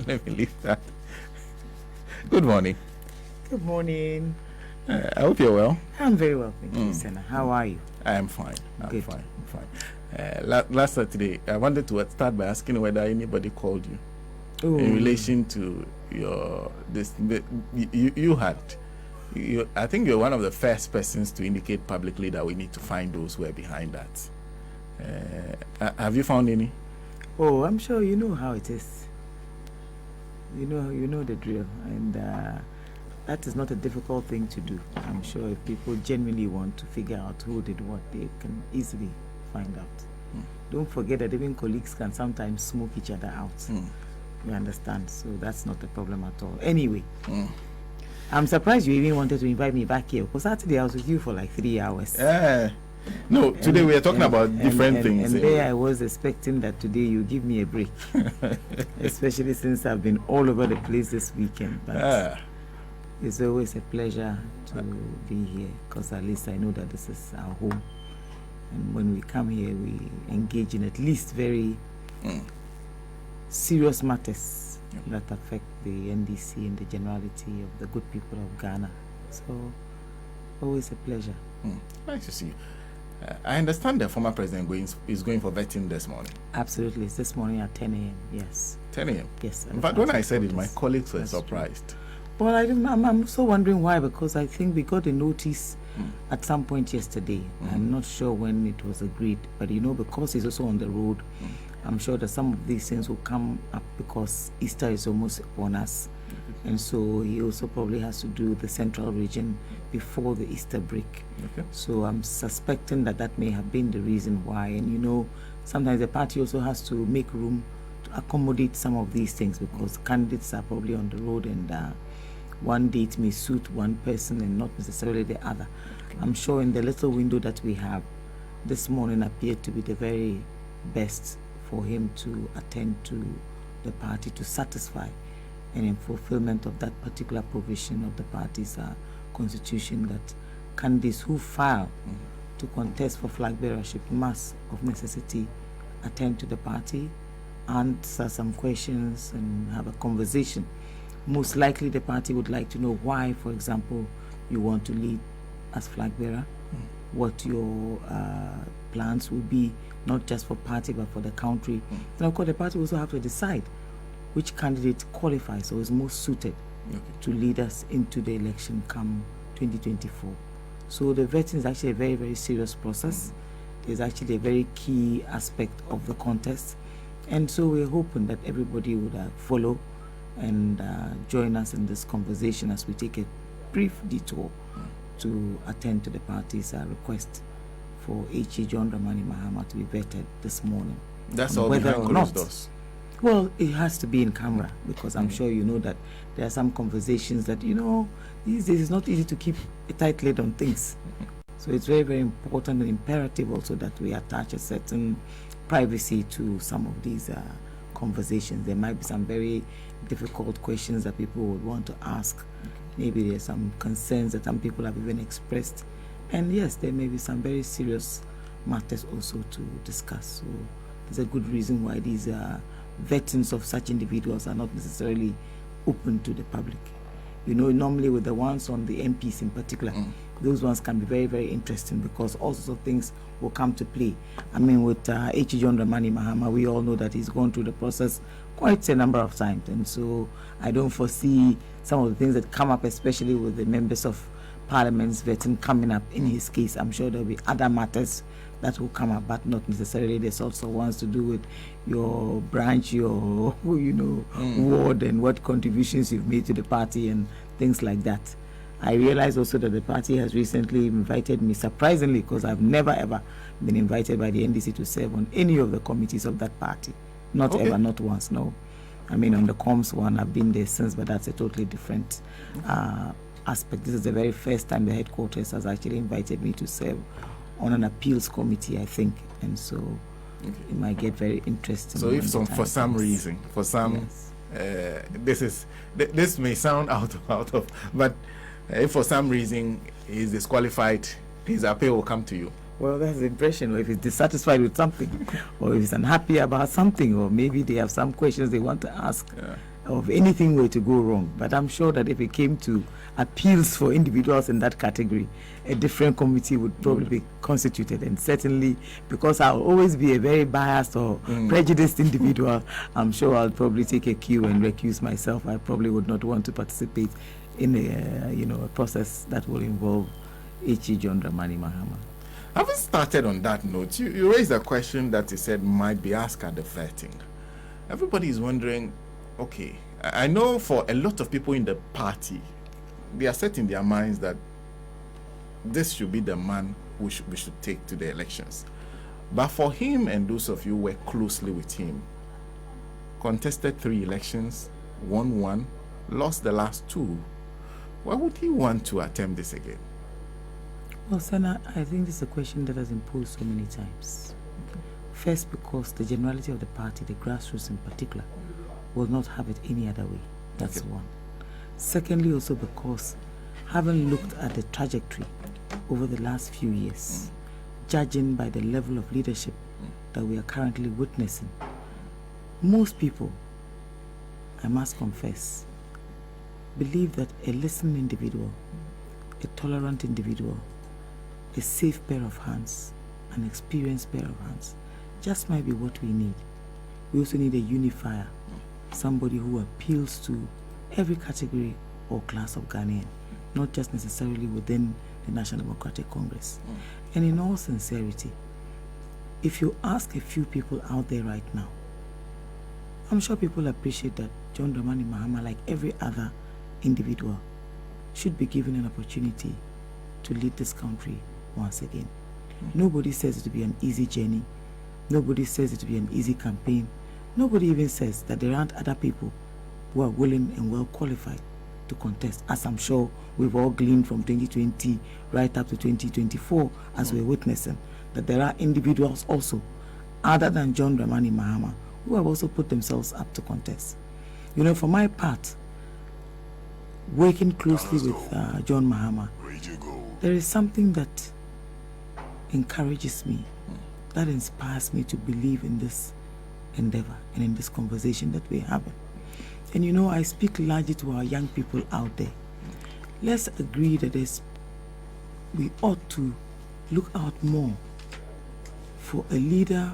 Let me leave that. Good morning. Good morning. I hope you're well. I'm very well, thank you, Senna. How are you? I am fine. I'm Good. fine. Last Saturday, I wanted to start by asking whether anybody called you in relation to your I think you're one of the first persons to indicate publicly that we need to find those who are behind that. Have you found any? Oh, I'm sure you know how it is. You know the drill, and that is not a difficult thing to do. I'm sure if people genuinely want to figure out who did what, they can easily find out. Don't forget that even colleagues can sometimes smoke each other out. You understand? So that's not a problem at all. Anyway, I'm surprised you even wanted to invite me back here, because Saturday I was with you for like 3 hours. No, today we are talking about different things. And there I was expecting that today you give me a break, especially since I've been all over the place this weekend. But it's always a pleasure to be here, because at least I know that this is our home. And when we come here, we engage in at least very serious matters that affect the NDC and the generality of the good people of Ghana. So, always a pleasure. Nice to see you. I understand the former president is going for vetting this morning. Absolutely. It's this morning at 10 a.m. Yes. 10 a.m.? Yes. In fact, when I said it, my colleagues were surprised. True. Well, I'm also wondering why, because I think we got a notice at some point yesterday. I'm not sure when it was agreed, but because he's also on the road, I'm sure that some of these things will come up because Easter is almost upon us. And so he also probably has to do the central region before the Easter break. Okay. So I'm suspecting that may have been the reason why. And sometimes the party also has to make room to accommodate some of these things, because candidates are probably on the road, and one date may suit one person and not necessarily the other. Okay. I'm sure in the little window that we have this morning appeared to be the very best for him to attend to the party to satisfy and in fulfillment of that particular provision of the party's constitution, that candidates who file to contest for flag bearership must of necessity attend to the party, answer some questions and have a conversation. Most likely the party would like to know why, for example, you want to lead as flag bearer, what your plans will be, not just for party but for the country. And of course the party also have to decide which candidate qualifies or is most suited to lead us into the election come 2024. So the vetting is actually a very, very serious process. It's actually a very key aspect of the contest. And so we're hoping that everybody would follow and join us in this conversation as we take a brief detour to attend to the party's request for H.E. John Dramani Mahama to be vetted this morning. That's all behind closed doors. Well, it has to be in camera, because I'm sure you know that there are some conversations that, these days it's not easy to keep a tight lid on things. So it's very, very important and imperative also that we attach a certain privacy to some of these conversations. There might be some very difficult questions that people would want to ask. Maybe there's some concerns that some people have even expressed. And yes, there may be some very serious matters also to discuss. So there's a good reason why these vettings of such individuals are not necessarily open to the public. Normally with the ones on the MPs in particular, those ones can be very, very interesting, because all sorts of things will come to play. I mean, with H.E. John Dramani Mahama, we all know that he's gone through the process quite a number of times, and so I don't foresee some of the things that come up, especially with the members of Parliament's vetting coming up in his case. I'm sure there'll be other matters that will come up, but not necessarily the sorts of ones to do with your branch, your ward, and what contributions you've made to the party and things like that. I realize also that the party has recently invited me, surprisingly, because I've never ever been invited by the NDC to serve on any of the committees of that party. Not ever, not once, no. I mean, on the comms one, I've been there since, but that's a totally different aspect. This is the very first time the headquarters has actually invited me to serve on an appeals committee, I think, and so it might get very interesting. So if for some reason, this may sound out of, but if for some reason he's disqualified, his appeal will come to you. Well, that's the impression, or if he's dissatisfied with something, or if he's unhappy about something, or maybe they have some questions they want to ask. of anything were to go wrong. But I'm sure that if it came to appeals for individuals in that category, a different committee would probably be constituted. And certainly, because I'll always be a very biased or prejudiced individual, I'm sure I'll probably take a cue and recuse myself. I probably would not want to participate in a process that will involve H.E. John Dramani Mahama. Having started on that note, you raised a question that you said might be asked at the vetting. Everybody is wondering, okay, I know for a lot of people in the party, they are set in their minds that this should be the man we should take to the elections. But for him and those of you who work closely with him, contested 3 elections, won 1, lost the last 2. Why would he want to attempt this again? Well, Sana, I think this is a question that has been posed so many times. First, because the generality of the party, the grassroots in particular, will not have it any other way. That's one. Secondly, also because having looked at the trajectory over the last few years, judging by the level of leadership that we are currently witnessing, most people, I must confess, believe that a listening individual, a tolerant individual, a safe pair of hands, an experienced pair of hands, just might be what we need. We also need a unifier, somebody who appeals to every category or class of Ghanaian, not just necessarily within the National Democratic Congress. And in all sincerity, if you ask a few people out there right now, I'm sure people appreciate that John Dramani Mahama, like every other individual, should be given an opportunity to lead this country once again. Nobody says it will be an easy journey. Nobody says it will be an easy campaign. Nobody even says that there aren't other people who are willing and well qualified to contest, as I'm sure we've all gleaned from 2020 right up to 2024 as we're witnessing, that there are individuals also, other than John Dramani Mahama, who have also put themselves up to contest. You know, for my part, working closely with John Mahama, there is something that encourages me, that inspires me to believe in this endeavor and in this conversation that we're having. And you know, I speak largely to our young people out there. Let's agree that we ought to look out more for a leader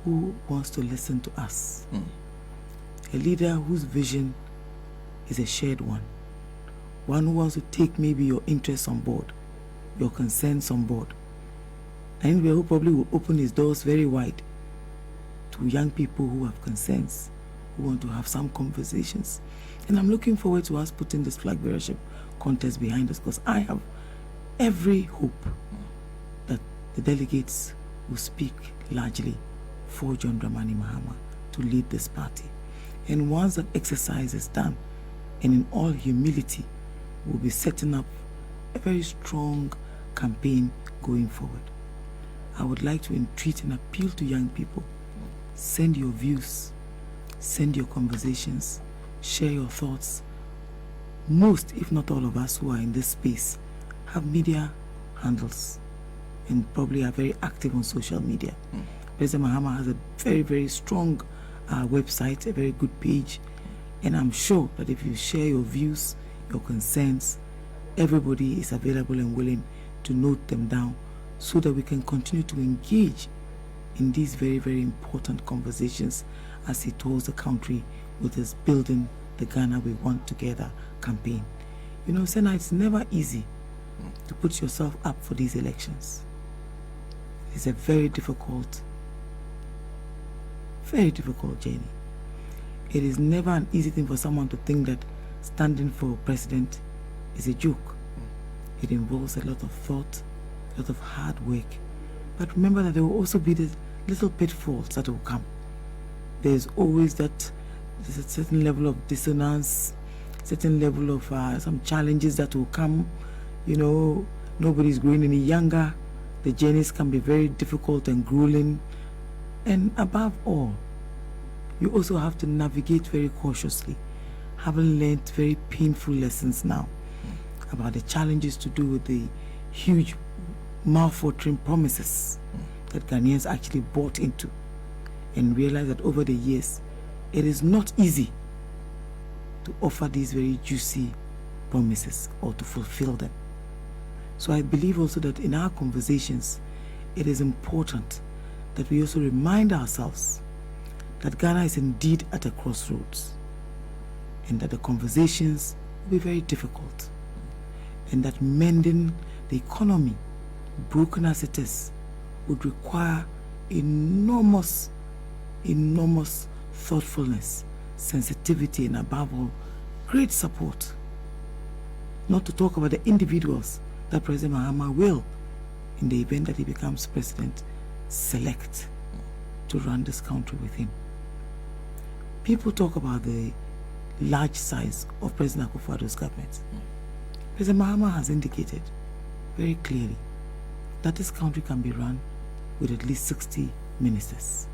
who wants to listen to us. A leader whose vision is a shared one. One who wants to take maybe your interests on board, your concerns on board. And who probably will open his doors very wide to young people who have concerns, who want to have some conversations. And I'm looking forward to us putting this flag bearership contest behind us, because I have every hope that the delegates will speak largely for John Dramani Mahama to lead this party. And once that exercise is done, and in all humility, we'll be setting up a very strong campaign going forward. I would like to entreat and appeal to young people. Send your views, send your conversations, share your thoughts. Most, if not all of us who are in this space, have media handles and probably are very active on social media. President Mahama has a very, very strong website, a very good page, and I'm sure that if you share your views, your concerns, everybody is available and willing to note them down so that we can continue to engage in these very, very important conversations as he tours the country with his Building the Ghana We Want Together campaign. You know, Senna, it's never easy to put yourself up for these elections. It's a very difficult journey. It is never an easy thing for someone to think that standing for president is a joke. It involves a lot of thought, a lot of hard work. But remember that there will also be the little pitfalls that will come. There's always there's a certain level of dissonance, certain level of some challenges that will come. You know, nobody's growing any younger. The journeys can be very difficult and grueling. And above all, you also have to navigate very cautiously, having learned very painful lessons now about the challenges to do with the huge mouth-watering promises that Ghanaians actually bought into, and realize that over the years, it is not easy to offer these very juicy promises or to fulfill them. So I believe also that in our conversations, it is important that we also remind ourselves that Ghana is indeed at a crossroads, and that the conversations will be very difficult, and that mending the economy, broken as it is, would require enormous thoughtfulness, sensitivity, and above all, great support. Not to talk about the individuals that President Mahama will, in the event that he becomes president, select to run this country with him. People talk about the large size of President Akufo-Addo's government. President Mahama has indicated very clearly that this country can be run with at least 60 ministers.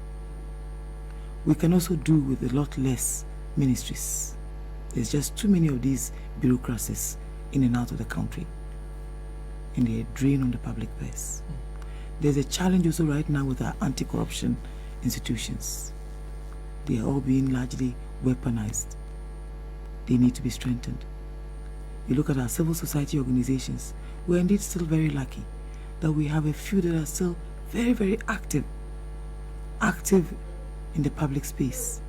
We can also do with a lot less ministries. There's just too many of these bureaucracies in and out of the country, and they drain on the public purse. There's a challenge also right now with our anti-corruption institutions. They are all being largely weaponized. They need to be strengthened. You look at our civil society organizations, we're indeed still very lucky that we have a few that are still very, very active in the public space,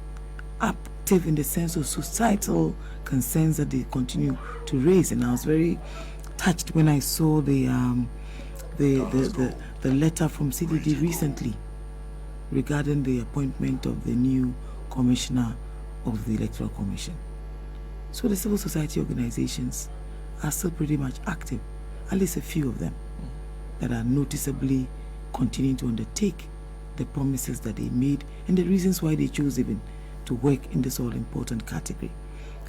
active in the sense of societal concerns that they continue to raise. And I was very touched when I saw the letter from CDD recently regarding the appointment of the new commissioner of the Electoral Commission. So the civil society organizations are still pretty much active, at least a few of them, that are noticeably continuing to undertake the promises that they made and the reasons why they chose even to work in this all-important category.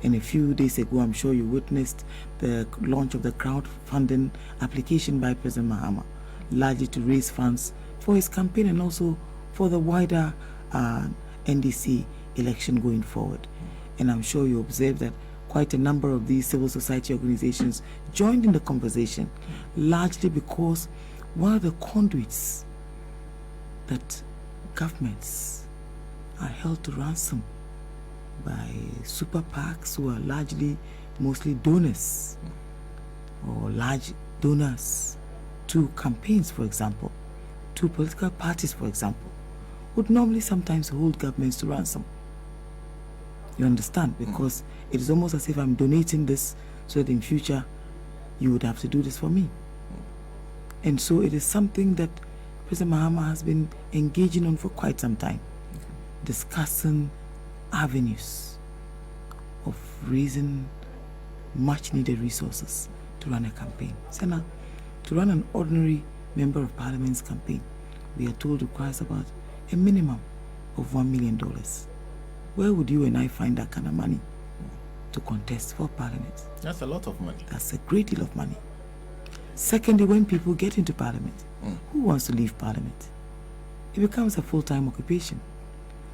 And a few days ago, I'm sure you witnessed the launch of the crowdfunding application by President Mahama, largely to raise funds for his campaign and also for the wider NDC election going forward. And I'm sure you observed that quite a number of these civil society organizations joined in the conversation, largely because one of the conduits that governments are held to ransom by super PACs, who are largely mostly donors or large donors to campaigns, for example, to political parties, for example, would normally sometimes hold governments to ransom. You understand? Because it is almost as if I'm donating this so that in future you would have to do this for me. And so it is something that President Mahama has been engaging on for quite some time, discussing avenues of raising much needed resources to run a campaign. So now, to run an ordinary member of parliament's campaign, we are told requires about a minimum of $1 million. Where would you and I find that kind of money to contest for parliament? That's a lot of money. That's a great deal of money. Secondly, when people get into parliament, who wants to leave parliament? It becomes a full-time occupation.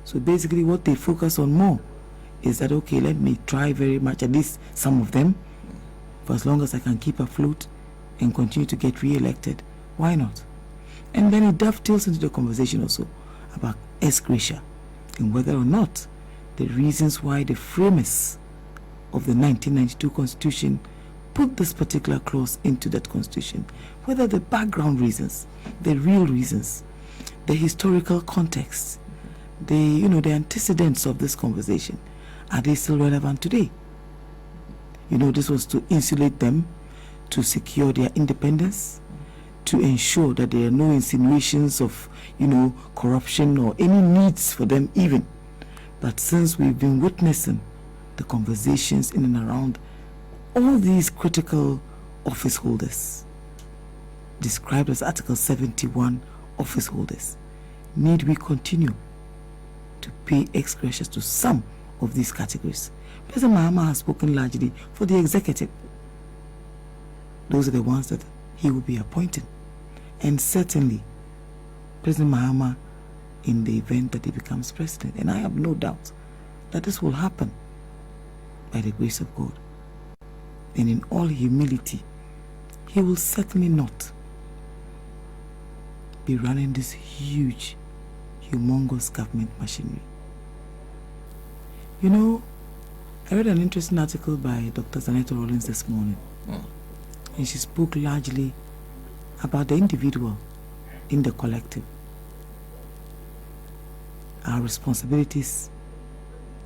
So basically what they focus on more is that, okay, let me try very much, at least some of them, for as long as I can keep afloat and continue to get re-elected, why not? And then it dovetails into the conversation also about ex gratia and whether or not the reasons why the framers of the 1992 Constitution put this particular clause into that Constitution, whether the background reasons, the real reasons, the historical context, the antecedents of this conversation, are they still relevant today? This was to insulate them, to secure their independence, to ensure that there are no insinuations of, corruption or any needs for them even. But since we've been witnessing the conversations in and around all these critical office holders, described as Article 71 office holders, need we continue to pay ex gratia to some of these categories? President Mahama has spoken largely for the executive. Those are the ones that he will be appointing. And certainly, President Mahama, in the event that he becomes president, and I have no doubt that this will happen by the grace of God, and in all humility, he will certainly not be running this huge, humongous government machinery. You know, I read an interesting article by Dr. Zaneto Rollins this morning, and she spoke largely about the individual in the collective, our responsibilities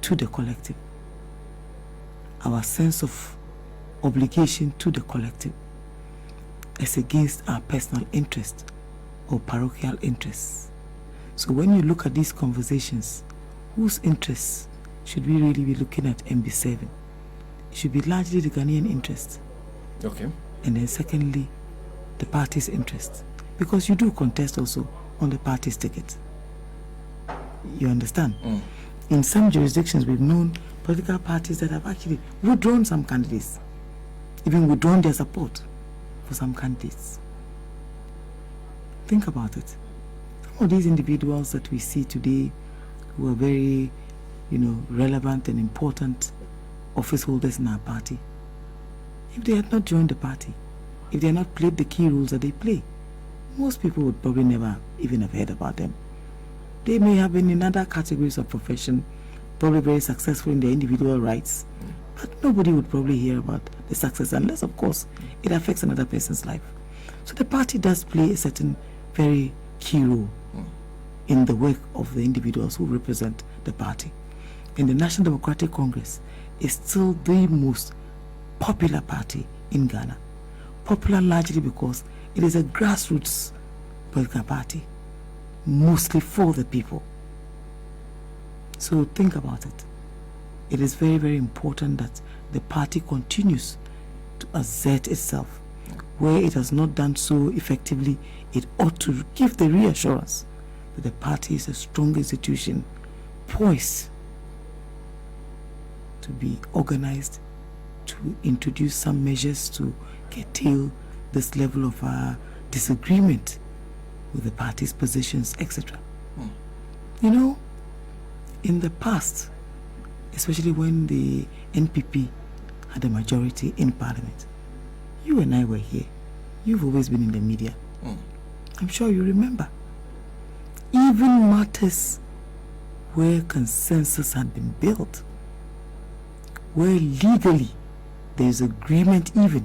to the collective, our sense of obligation to the collective as against our personal interest or parochial interests. So when you look at these conversations, whose interests should we really be looking at and be serving? It should be largely the Ghanaian interest. Okay. And then secondly, the party's interest. Because you do contest also on the party's ticket. You understand? In some jurisdictions, we've known political parties that have actually withdrawn some candidates, even withdrawn their support for some candidates. Think about it. Some of these individuals that we see today who are very, relevant and important office holders in our party, if they had not joined the party, if they had not played the key roles that they play, most people would probably never even have heard about them. They may have been in other categories of profession, probably very successful in their individual rights, but nobody would probably hear about the success unless, of course, it affects another person's life. So the party does play a certain very key role in the work of the individuals who represent the party. And the National Democratic Congress is still the most popular party in Ghana. Popular largely because it is a grassroots political party, mostly for the people. So think about it. It is very, very important that the party continues to assert itself. Where it has not done so effectively, it ought to give the reassurance that the party is a strong institution, poised to be organized, to introduce some measures to curtail this level of disagreement with the party's positions, etc. In the past, especially when the NPP had a majority in parliament, you and I were here. You've always been in the media. I'm sure you remember. Even matters where consensus had been built, where legally there is agreement even,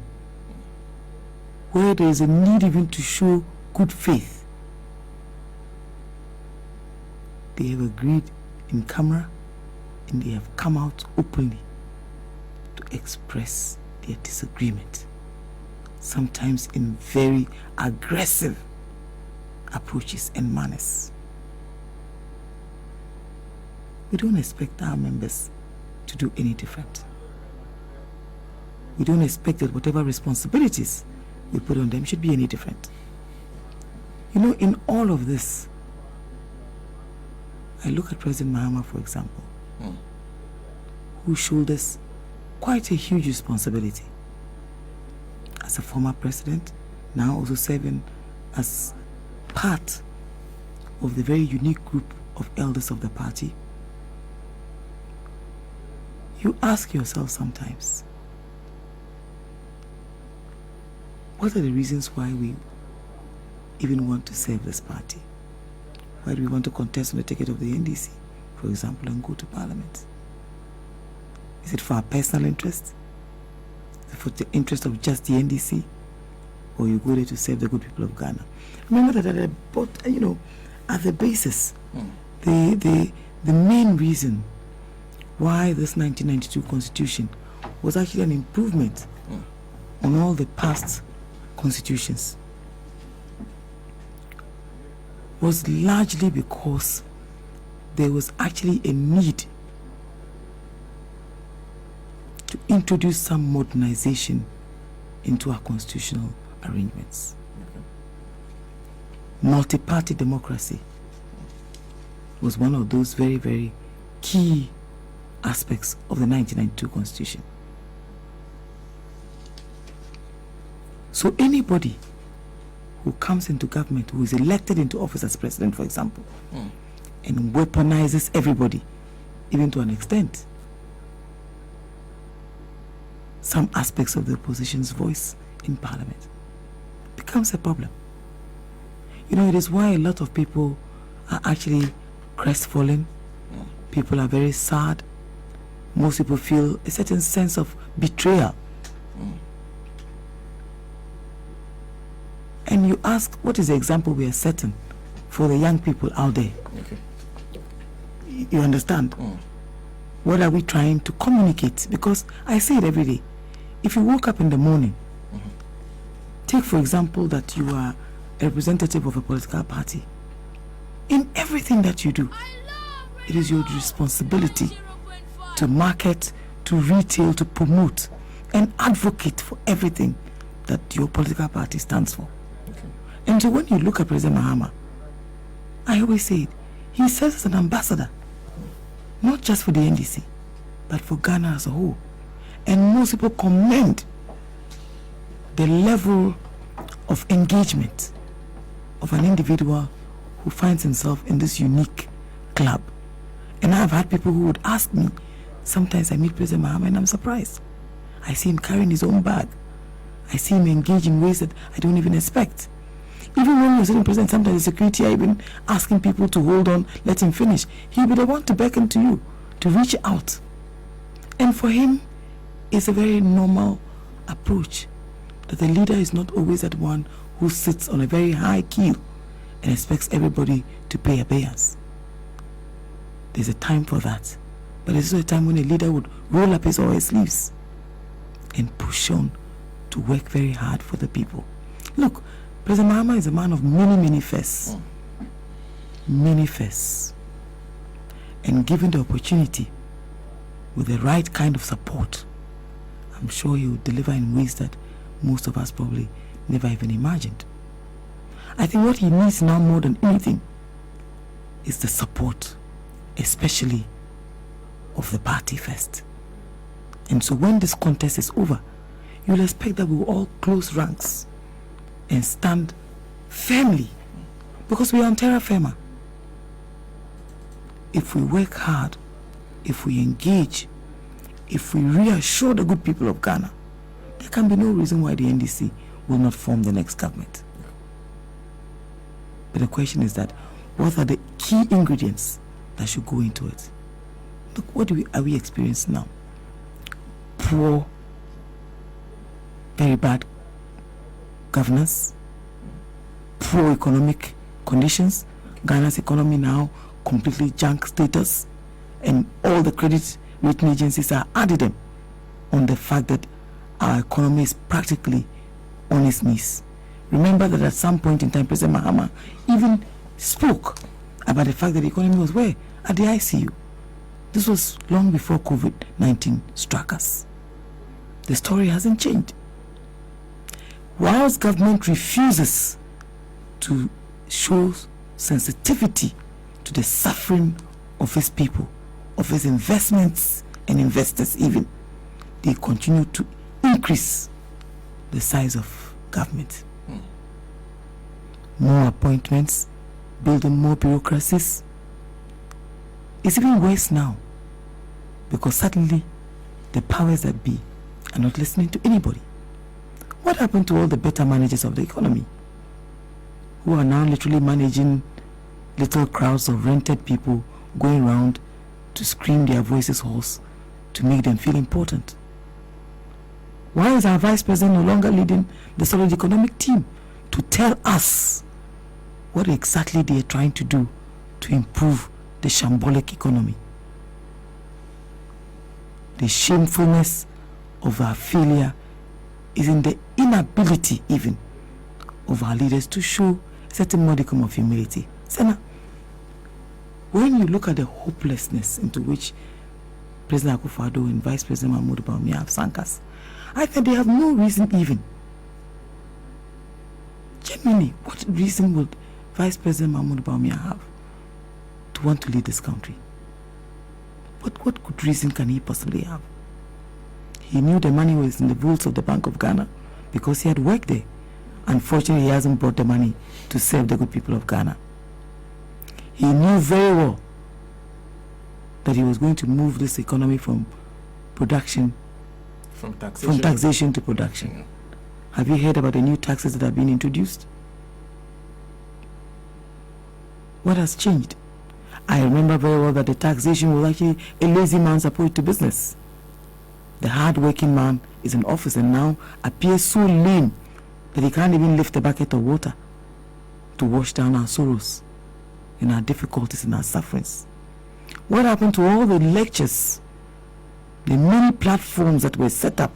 where there is a need even to show good faith, they have agreed in camera and they have come out openly to express their disagreement, sometimes in very aggressive approaches and manners. We don't expect our members to do any different. We don't expect that whatever responsibilities we put on them should be any different. In all of this, I look at President Mahama, for example, who shoulders quite a huge responsibility as a former president, now also serving as part of the very unique group of elders of the party. You ask yourself sometimes, what are the reasons why we even want to serve this party? Why do we want to contest on the ticket of the NDC, for example, and go to parliament? Is it for our personal interest? Is it for the interest of just the NDC? Or you go there to serve the good people of Ghana? Remember that at the basis, the main reason why this 1992 constitution was actually an improvement on all the past constitutions was largely because there was actually a need to introduce some modernization into our constitutional arrangements. Multi-party democracy was one of those very, very key aspects of the 1992 constitution. So anybody who comes into government, who is elected into office as president, for example, and weaponizes everybody, even to an extent, some aspects of the opposition's voice in parliament, becomes a problem. It is why a lot of people are actually crestfallen. People are very sad most people feel a certain sense of betrayal. And you ask, what is the example we are setting for the young people out there? Okay. You understand? What are we trying to communicate? Because I say it every day. If you woke up in the morning, take for example that you are a representative of a political party. In everything that you do, it is your responsibility to market, to retail, to promote, and advocate for everything that your political party stands for. Okay. And so when you look at President Mahama, I always say it, he serves as an ambassador, not just for the NDC, but for Ghana as a whole. And most people commend the level of engagement of an individual who finds himself in this unique club. And I've had people who would ask me, sometimes I meet President Mahama and I'm surprised. I see him carrying his own bag. I see him engage in ways that I don't even expect. Even when you're sitting president, sometimes the security are even asking people to hold on, let him finish. He'll be the one to beckon to you, to reach out. And for him, it's a very normal approach, that the leader is not always that one who sits on a very high keel and expects everybody to pay obeisance. There's a time for that. But there's also a time when a leader would roll up his or her sleeves and push on to work very hard for the people. Look, President Mahama is a man of many firsts. Many firsts. And given the opportunity, with the right kind of support, I'm sure he will deliver in ways that most of us probably never even imagined. I think what he needs now more than anything is the support, especially of the party first. And so when this contest is over, you'll expect that we will all close ranks and stand firmly, because we are on terra firma. If we work hard, if we engage, if we reassure the good people of Ghana, there can be no reason why the NDC will not form the next government. But the question is that, what are the key ingredients that should go into it? Look, what are we experiencing now? Poor, very bad governance, poor economic conditions, Ghana's economy now completely junk status, and all the credit rating agencies are adding on the fact that our economy is practically on its knees. Remember that at some point in time, President Mahama even spoke about the fact that the economy was where? At the ICU. This was long before COVID-19 struck us. The story hasn't changed. Whilst government refuses to show sensitivity to the suffering of its people, of its investments and investors even, they continue to increase the size of government. More appointments, building more bureaucracies. It's even worse now, because suddenly the powers that be are not listening to anybody. What happened to all the better managers of the economy, who are now literally managing little crowds of rented people going around to scream their voices hoarse to make them feel important? Why is our vice president no longer leading the solid economic team to tell us what exactly they are trying to do to improve the shambolic economy? The shamefulness of our failure is in the inability even of our leaders to show a certain modicum of humility. Sena, when you look at the hopelessness into which President Akufo-Addo and Vice President Mahmoud Bawumia have sunk us, I think they have no reason even. Genuinely, what reason would Vice President Mahmoud Bawumia have to want to lead this country? What good reason can he possibly have? He knew the money was in the vaults of the Bank of Ghana because he had worked there. Unfortunately, he hasn't brought the money to serve the good people of Ghana. He knew very well that he was going to move this economy from production, from taxation to production. Yeah. Have you heard about the new taxes that have been introduced? What has changed? I remember very well that the taxation was actually a lazy man's approach to business. The hard-working man is in office and now appears so lame that he can't even lift a bucket of water to wash down our sorrows and our difficulties and our sufferings. What happened to all the lectures, the many platforms that were set up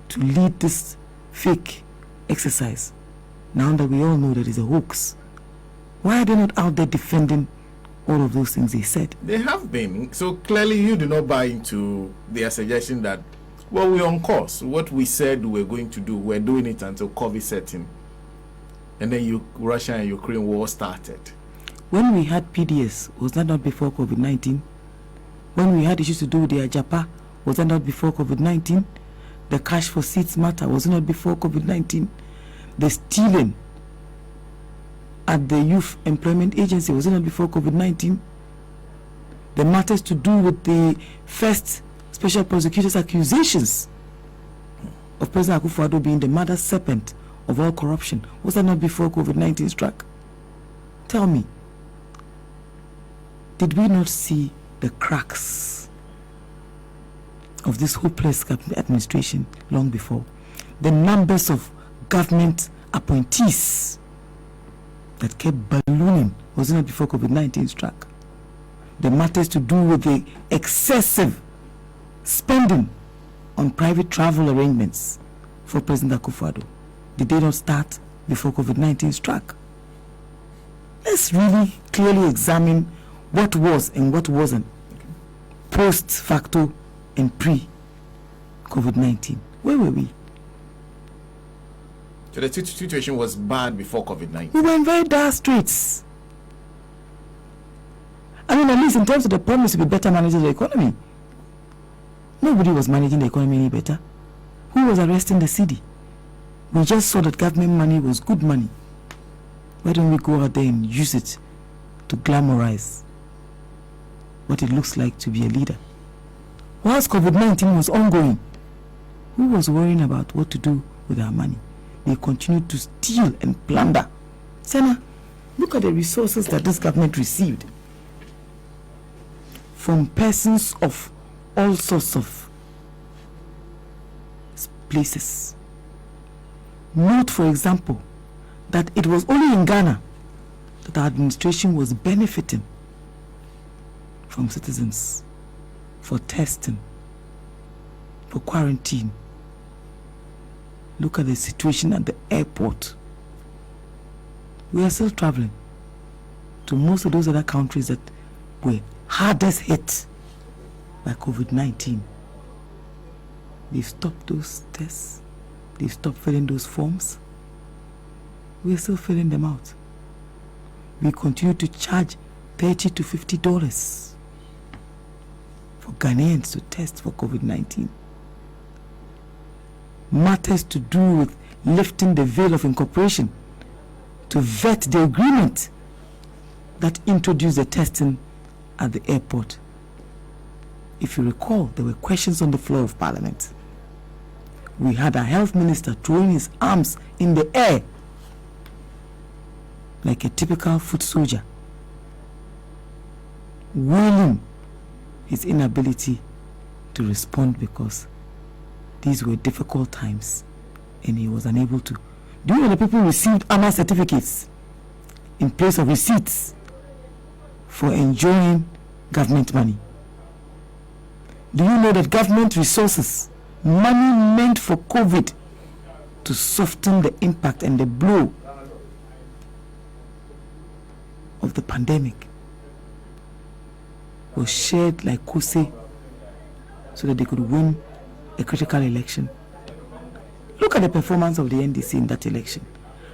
to lead this fake exercise, now that we all know that it's a hoax? Why are they not out there defending all of those things they said? They have been. So clearly you do not buy into their suggestion that, well, we're on course. What we said we're going to do, we're doing it until COVID set in. And then Russia and Ukraine war started. When we had PDS, was that not before COVID-19? When we had issues to do with the Ajapa, was that not before COVID-19? The cash for seats matter, was it not before COVID-19? The stealing at the Youth Employment Agency, was it not before COVID-19? The matters to do with the first special prosecutor's accusations of President Akufo-Addo being the mother serpent of all corruption, was that not before COVID-19 struck? Tell me, did we not see the cracks of this hopeless administration long before? The numbers of government appointees that kept ballooning, was it not before COVID-19 struck? The matters to do with the excessive spending on private travel arrangements for President Akufo-Addo, did they not start before COVID-19 struck? Let's really clearly examine what was and what wasn't post facto and pre-COVID-19. Where were we? So the situation was bad before COVID-19. We were in very dire straits. I mean, at least in terms of the promise to be better managing the economy. Nobody was managing the economy any better. Who was arresting the city? We just saw that government money was good money. Why don't we go out there and use it to glamorize what it looks like to be a leader? Whilst COVID-19 was ongoing, who was worrying about what to do with our money? They continued to steal and plunder. Senna, look at the resources that this government received from persons of all sorts of places. Note, for example, that it was only in Ghana that our administration was benefiting from citizens for testing, for quarantine. Look at the situation at the airport. We are still traveling to most of those other countries that were hardest hit by COVID-19. They've stopped those tests. They've stopped filling those forms. We are still filling them out. We continue to charge $30 to $50 for Ghanaians to test for COVID-19. Matters to do with lifting the veil of incorporation to vet the agreement that introduced the testing at the airport. If you recall, there were questions on the floor of Parliament. We had our health minister throwing his arms in the air like a typical foot soldier, wailing his inability to respond because these were difficult times and he was unable to. Do you know the people received honor certificates in place of receipts for enjoying government money? Do you know that government resources, money meant for COVID to soften the impact and the blow of the pandemic, was shared like Kose so that they could win a critical election? Look at the performance of the NDC in that election.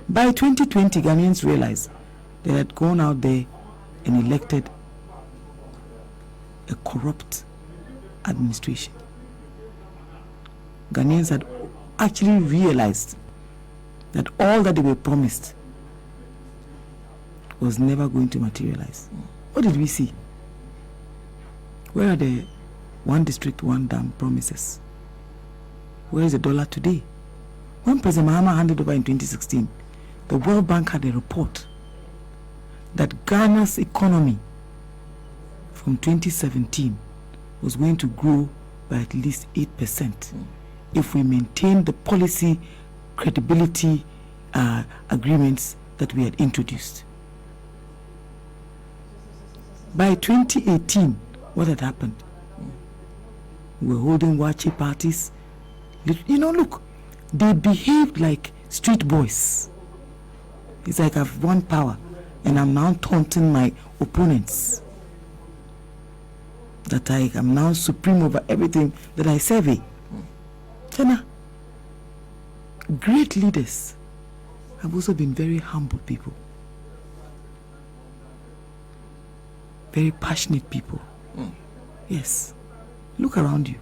By 2020, Ghanaians realized they had gone out there and elected a corrupt administration. Ghanaians had actually realized that all that they were promised was never going to materialize. What did we see? Where are the one district, one dam promises? Where is the dollar today? When President Mahama handed over in 2016, the World Bank had a report that Ghana's economy from 2017 was going to grow by at least 8% if we maintain the policy credibility agreements that we had introduced. By 2018, what had happened? We were holding wachi parties. You know, look, they behaved like street boys. It's like I've won power and I'm now taunting my opponents. That I am now supreme over everything that I survey. Chana, great leaders have also been very humble people. Very passionate people. Yes. Look around you.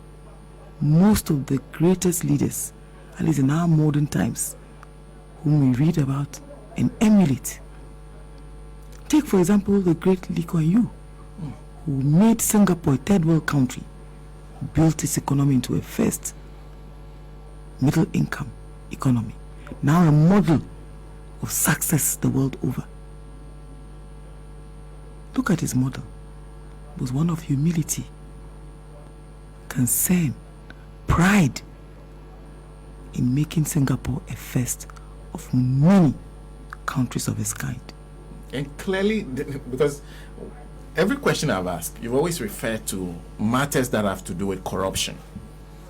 Most of the greatest leaders, at least in our modern times, whom we read about and emulate. Take, for example, the great Lee Kuan Yew, who made Singapore a third world country, built its economy into a first middle income economy. Now a model of success the world over. Look at his model. It was one of humility, concern, pride in making Singapore a first of many countries of its kind. And clearly, because every question I've asked, you've always referred to matters that have to do with corruption.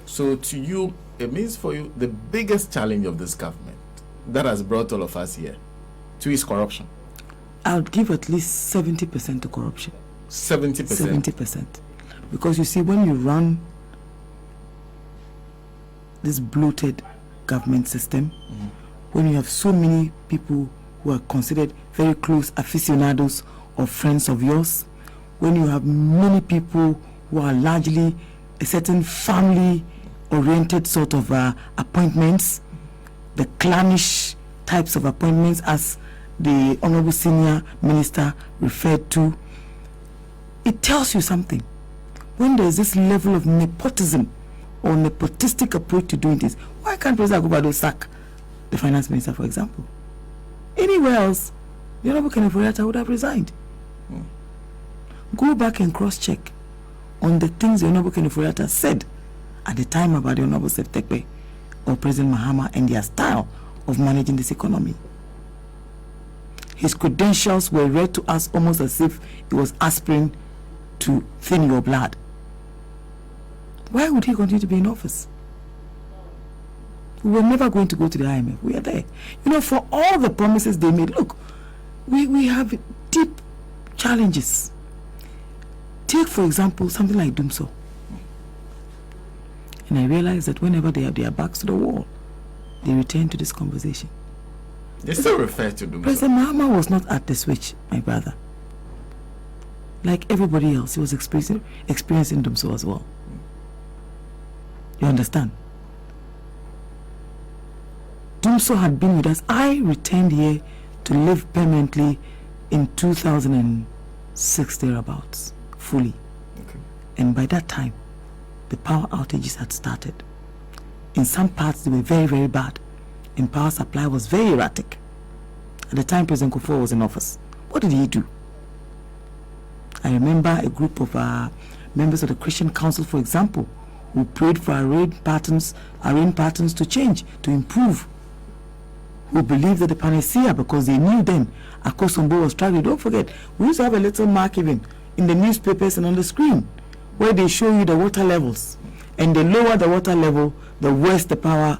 So to you, it means for you, the biggest challenge of this government that has brought all of us here to is corruption. I would give at least 70% to corruption. 70%? 70%. Because you see, when you run this bloated government system, when you have so many people who are considered very close aficionados or friends of yours, when you have many people who are largely a certain family-oriented sort of appointments, the clannish types of appointments as the Honorable Senior Minister referred to, it tells you something. When there's this level of nepotism or nepotistic approach to doing this, why can't President Akufo-Addo sack the Finance Minister, for example? Anywhere else, the Honorable Kenneth Ofori-Atta would have resigned. Go back and cross-check on the things the Honorable Kenneth Ofori-Atta said at the time about the Honorable Seth Tekpe or President Mahama and their style of managing this economy. His credentials were read to us almost as if he was aspiring to thin your blood. Why would he continue to be in office? We were never going to go to the IMF. We are there. You know, for all the promises they made, look, we have deep challenges. Take, for example, something like Dumso. And I realize that whenever they have their backs to the wall, they return to this conversation. They still refer to Dumso. President Mahama was not at the switch, my brother. Like everybody else, he was experiencing Dumso as well. You understand? Dumso had been with us. I returned here to live permanently in 2006 thereabouts, fully. Okay. And by that time, the power outages had started. In some parts, they were very, very bad. And power supply was very erratic. At the time President Kufuor was in office, what did he do? I remember a group of members of the Christian Council, for example, who prayed for our rain patterns to change, to improve, who believed that the panacea, because they knew then Akosombo was struggling. Don't forget, we used to have a little mark even in the newspapers and on the screen where they show you the water levels. And the lower the water level, the worse the power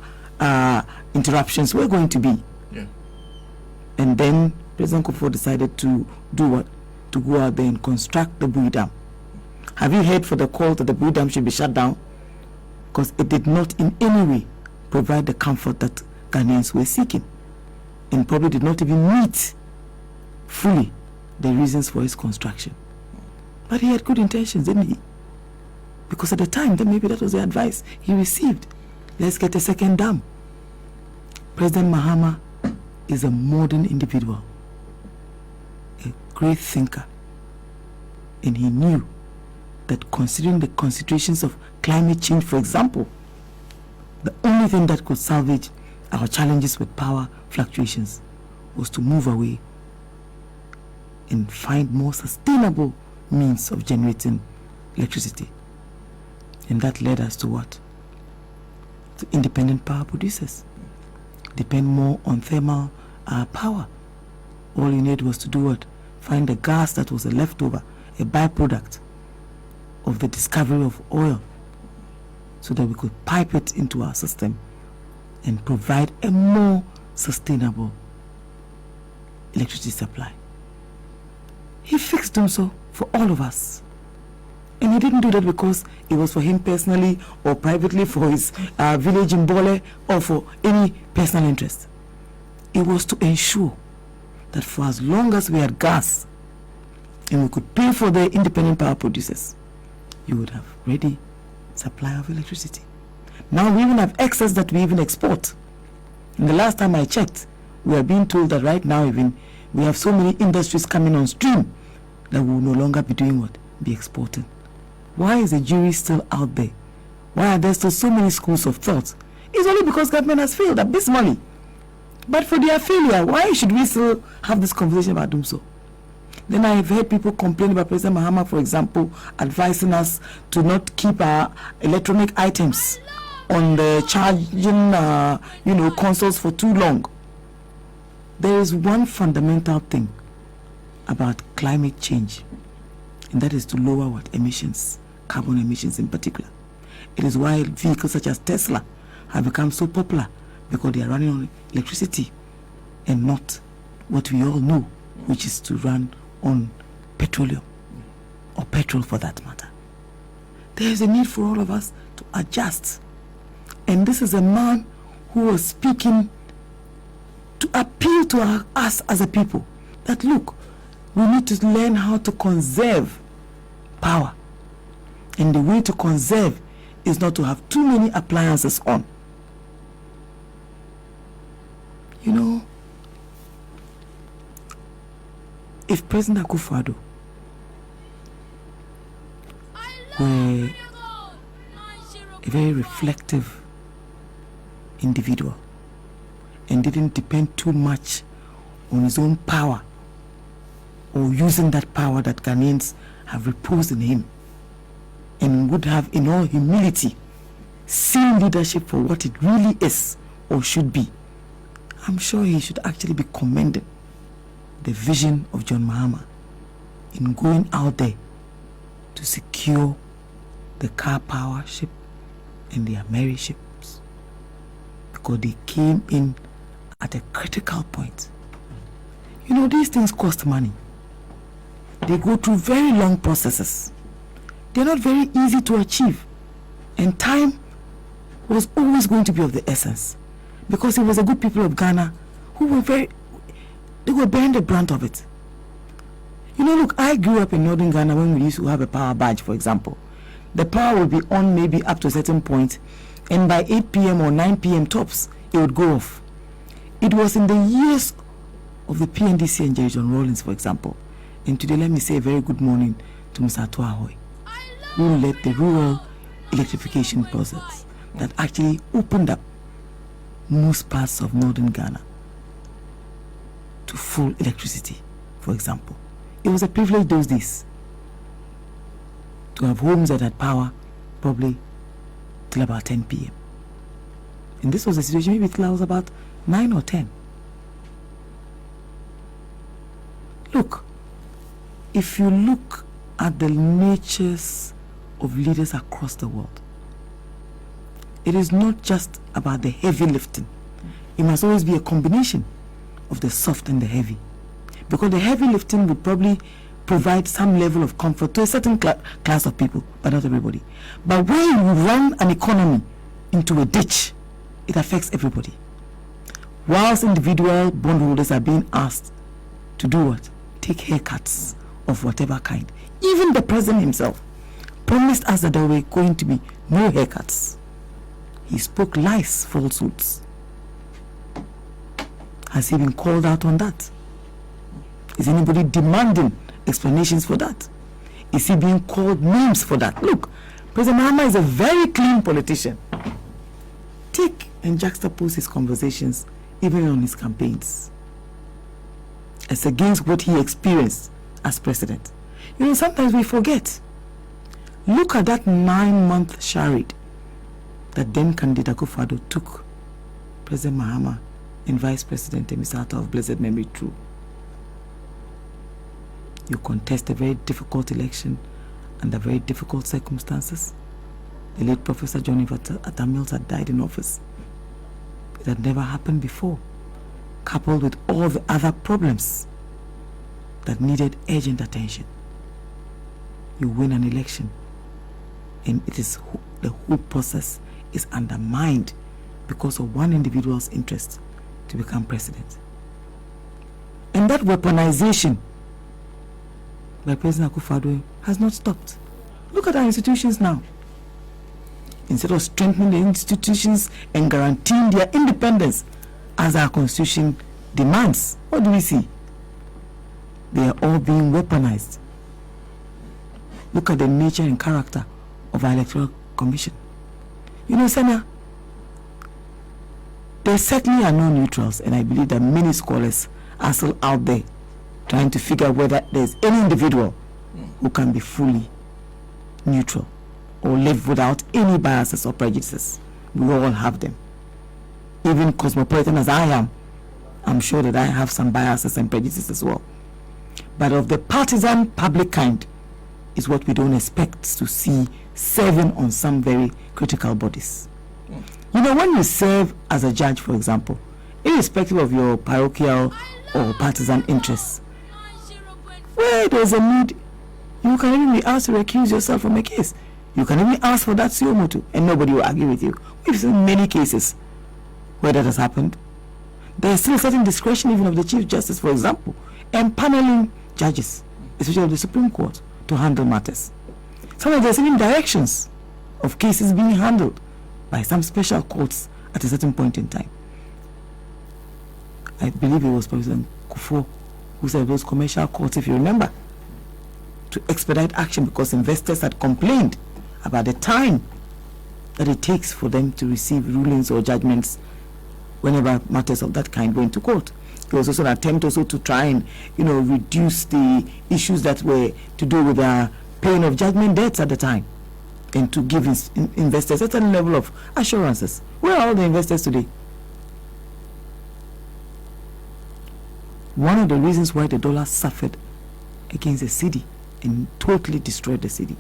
interruptions were going to be. Yeah. And then President Kufuor decided to do what? To go out there and construct the Bui Dam. Have you heard for the call that the Bui Dam should be shut down? Because it did not in any way provide the comfort that Ghanaians were seeking, and probably did not even meet fully the reasons for its construction. But he had good intentions, didn't he? Because at the time, then maybe that was the advice he received. Let's get a second dam. President Mahama is a modern individual, a great thinker, and he knew that considering the considerations of climate change, for example, the only thing that could salvage our challenges with power fluctuations was to move away and find more sustainable means of generating electricity. And that led us to what? To independent power producers. Depend more on thermal power. All you need was to do what? Find the gas that was a leftover, a byproduct of the discovery of oil, so that we could pipe it into our system and provide a more sustainable electricity supply. He fixed them so for all of us. And he didn't do that because it was for him personally or privately for his village in Bole or for any personal interest. It was to ensure that for as long as we had gas and we could pay for the independent power producers, you would have ready supply of electricity. Now we even have excess that we even export. And the last time I checked, we are being told that right now even we have so many industries coming on stream that we will no longer be doing what? Be exporting. Why is the jury still out there? Why are there still so many schools of thought? It's only because government has failed abysmally. But for their failure, why should we still have this conversation about doing so? Then I have heard people complain about President Mahama, for example, advising us to not keep our electronic items on the charging, consoles for too long. There is one fundamental thing about climate change, and that is to lower what? Emissions, carbon emissions in particular. It is why vehicles such as Tesla have become so popular, because they are running on electricity and not what we all know, which is to run on petroleum, or petrol for that matter. There is a need for all of us to adjust. And this is a man who was speaking to appeal to us as a people, that look, we need to learn how to conserve power. And the way to conserve is not to have too many appliances on. If President Akufo-Addo were a very reflective individual and didn't depend too much on his own power, or using that power that Ghanaians have reposed in him, and would have in all humility seen leadership for what it really is or should be, I'm sure he should actually be commended the vision of John Mahama in going out there to secure the car power ship and the Ameri ships, because they came in at a critical point. These things cost money. They go through very long processes. They're not very easy to achieve, and time was always going to be of the essence, because it was a good people of Ghana who were they were bearing the brunt of it. Look, I grew up in northern Ghana when we used to have a power badge, for example. The power would be on maybe up to a certain point, and by 8 p.m. or 9 p.m. tops, it would go off. It was in the years of the PNDC and Jerry John Rawlings, for example. And today, let me say a very good morning to Mr. Atuahoy, who led the rural electrification process that actually opened up most parts of northern Ghana to full electricity, for example. It was a privilege those days to have homes that had power probably till about 10 p.m. And this was a situation maybe till I was about 9 or 10. Look, if you look at the natures of leaders across the world, it is not just about the heavy lifting. It must always be a combination of the soft and the heavy, because the heavy lifting would probably provide some level of comfort to a certain class of people, but not everybody. But when you run an economy into a ditch, it affects everybody. Whilst individual bondholders are being asked to do what? Take haircuts of whatever kind. Even the president himself promised us that there were going to be no haircuts. He spoke lies, falsehoods. Has he been called out on that? Is anybody demanding explanations for that? Is he being called names for that? Look, President Mahama is a very clean politician. Take and juxtapose his conversations, even on his campaigns, as against what he experienced as president. You know, sometimes we forget. Look at that 9-month charade that then candidate Akufo-Addo took President Mahama and Vice President Emisata of blessed memory through. You contest a very difficult election under very difficult circumstances. The late Professor John Atta-Mills had died in office. It had never happened before, coupled with all the other problems that needed urgent attention. You win an election, and it is the whole process is undermined because of one individual's interest to become president. And that weaponization by President Akufo-Addo has not stopped. Look at our institutions now. Instead of strengthening the institutions and guaranteeing their independence as our constitution demands, what do we see? They are all being weaponized. Look at the nature and character of our electoral commission. You know, Senna, there certainly are no neutrals, and I believe that many scholars are still out there trying to figure out whether there's any individual who can be fully neutral or live without any biases or prejudices. We all have them. Even cosmopolitan as I am, I'm sure that I have some biases and prejudices as well. But of the partisan public kind is what we don't expect to see serving on some very critical bodies. You know, when you serve as a judge, for example, irrespective of your parochial or partisan interests, where there's a need, you can even be asked to recuse yourself from a case. You can even ask for that suo motu, and nobody will argue with you. We've seen many cases where that has happened. There is still a certain discretion even of the Chief Justice, for example, empaneling judges, especially of the Supreme Court, to handle matters. Sometimes there's even directions of cases being handled by some special courts at a certain point in time. I believe it was President Kufuor who said those commercial courts, if you remember, to expedite action because investors had complained about the time that it takes for them to receive rulings or judgments whenever matters of that kind go into court. There was also an attempt also to try and, reduce the issues that were to do with the paying of judgment debts at the time, and to give investors a certain level of assurances. Where are all the investors today? One of the reasons why the dollar suffered against the cedi and totally destroyed the cedi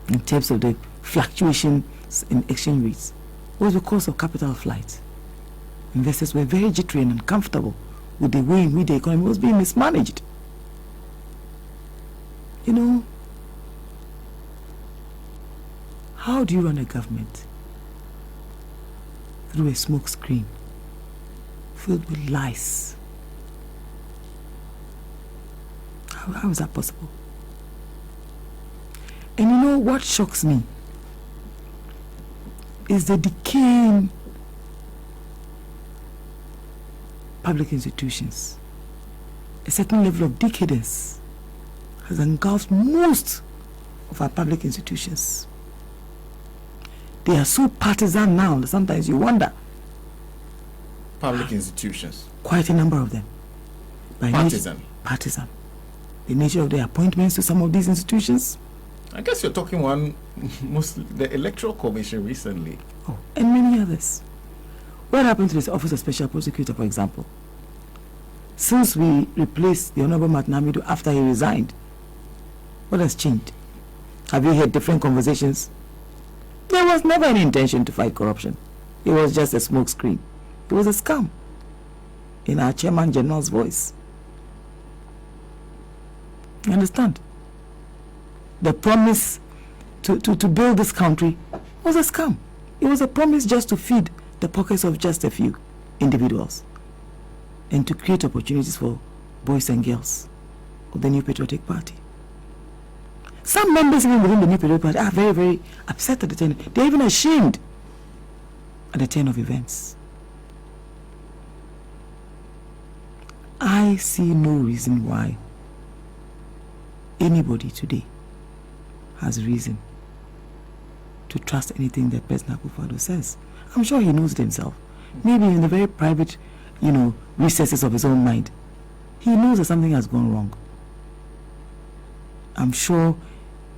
in terms of the fluctuations in exchange rates was because of capital flight. Investors were very jittery and uncomfortable with the way in which the economy was being mismanaged. You know, how do you run a government through a smoke screen filled with lies? How is that possible? And you know what shocks me is the decaying public institutions. A certain level of decadence has engulfed most of our public institutions. They are so partisan now that sometimes you wonder. Public institutions? Quite a number of them. Partisan? Partisan. The nature of the appointments to some of these institutions. I guess you're talking mostly the Electoral Commission recently. Oh, and many others. What happened to this Office of Special Prosecutor, for example? Since we replaced the Honorable Martin Hamidu after he resigned, what has changed? Have you heard different conversations? There was never any intention to fight corruption. It was just a smoke screen. It was a scam, in our Chairman General's voice. You understand? The promise to build this country was a scam. It was a promise just to feed the pockets of just a few individuals and to create opportunities for boys and girls of the New Patriotic Party. Some members even within the New Patriotic Party are very, very upset at the turn. They're even ashamed at the turn of events. I see no reason why anybody today has reason to trust anything that President Akufo-Addo says. I'm sure he knows it himself. Maybe in the very private, recesses of his own mind. he knows that something has gone wrong. I'm sure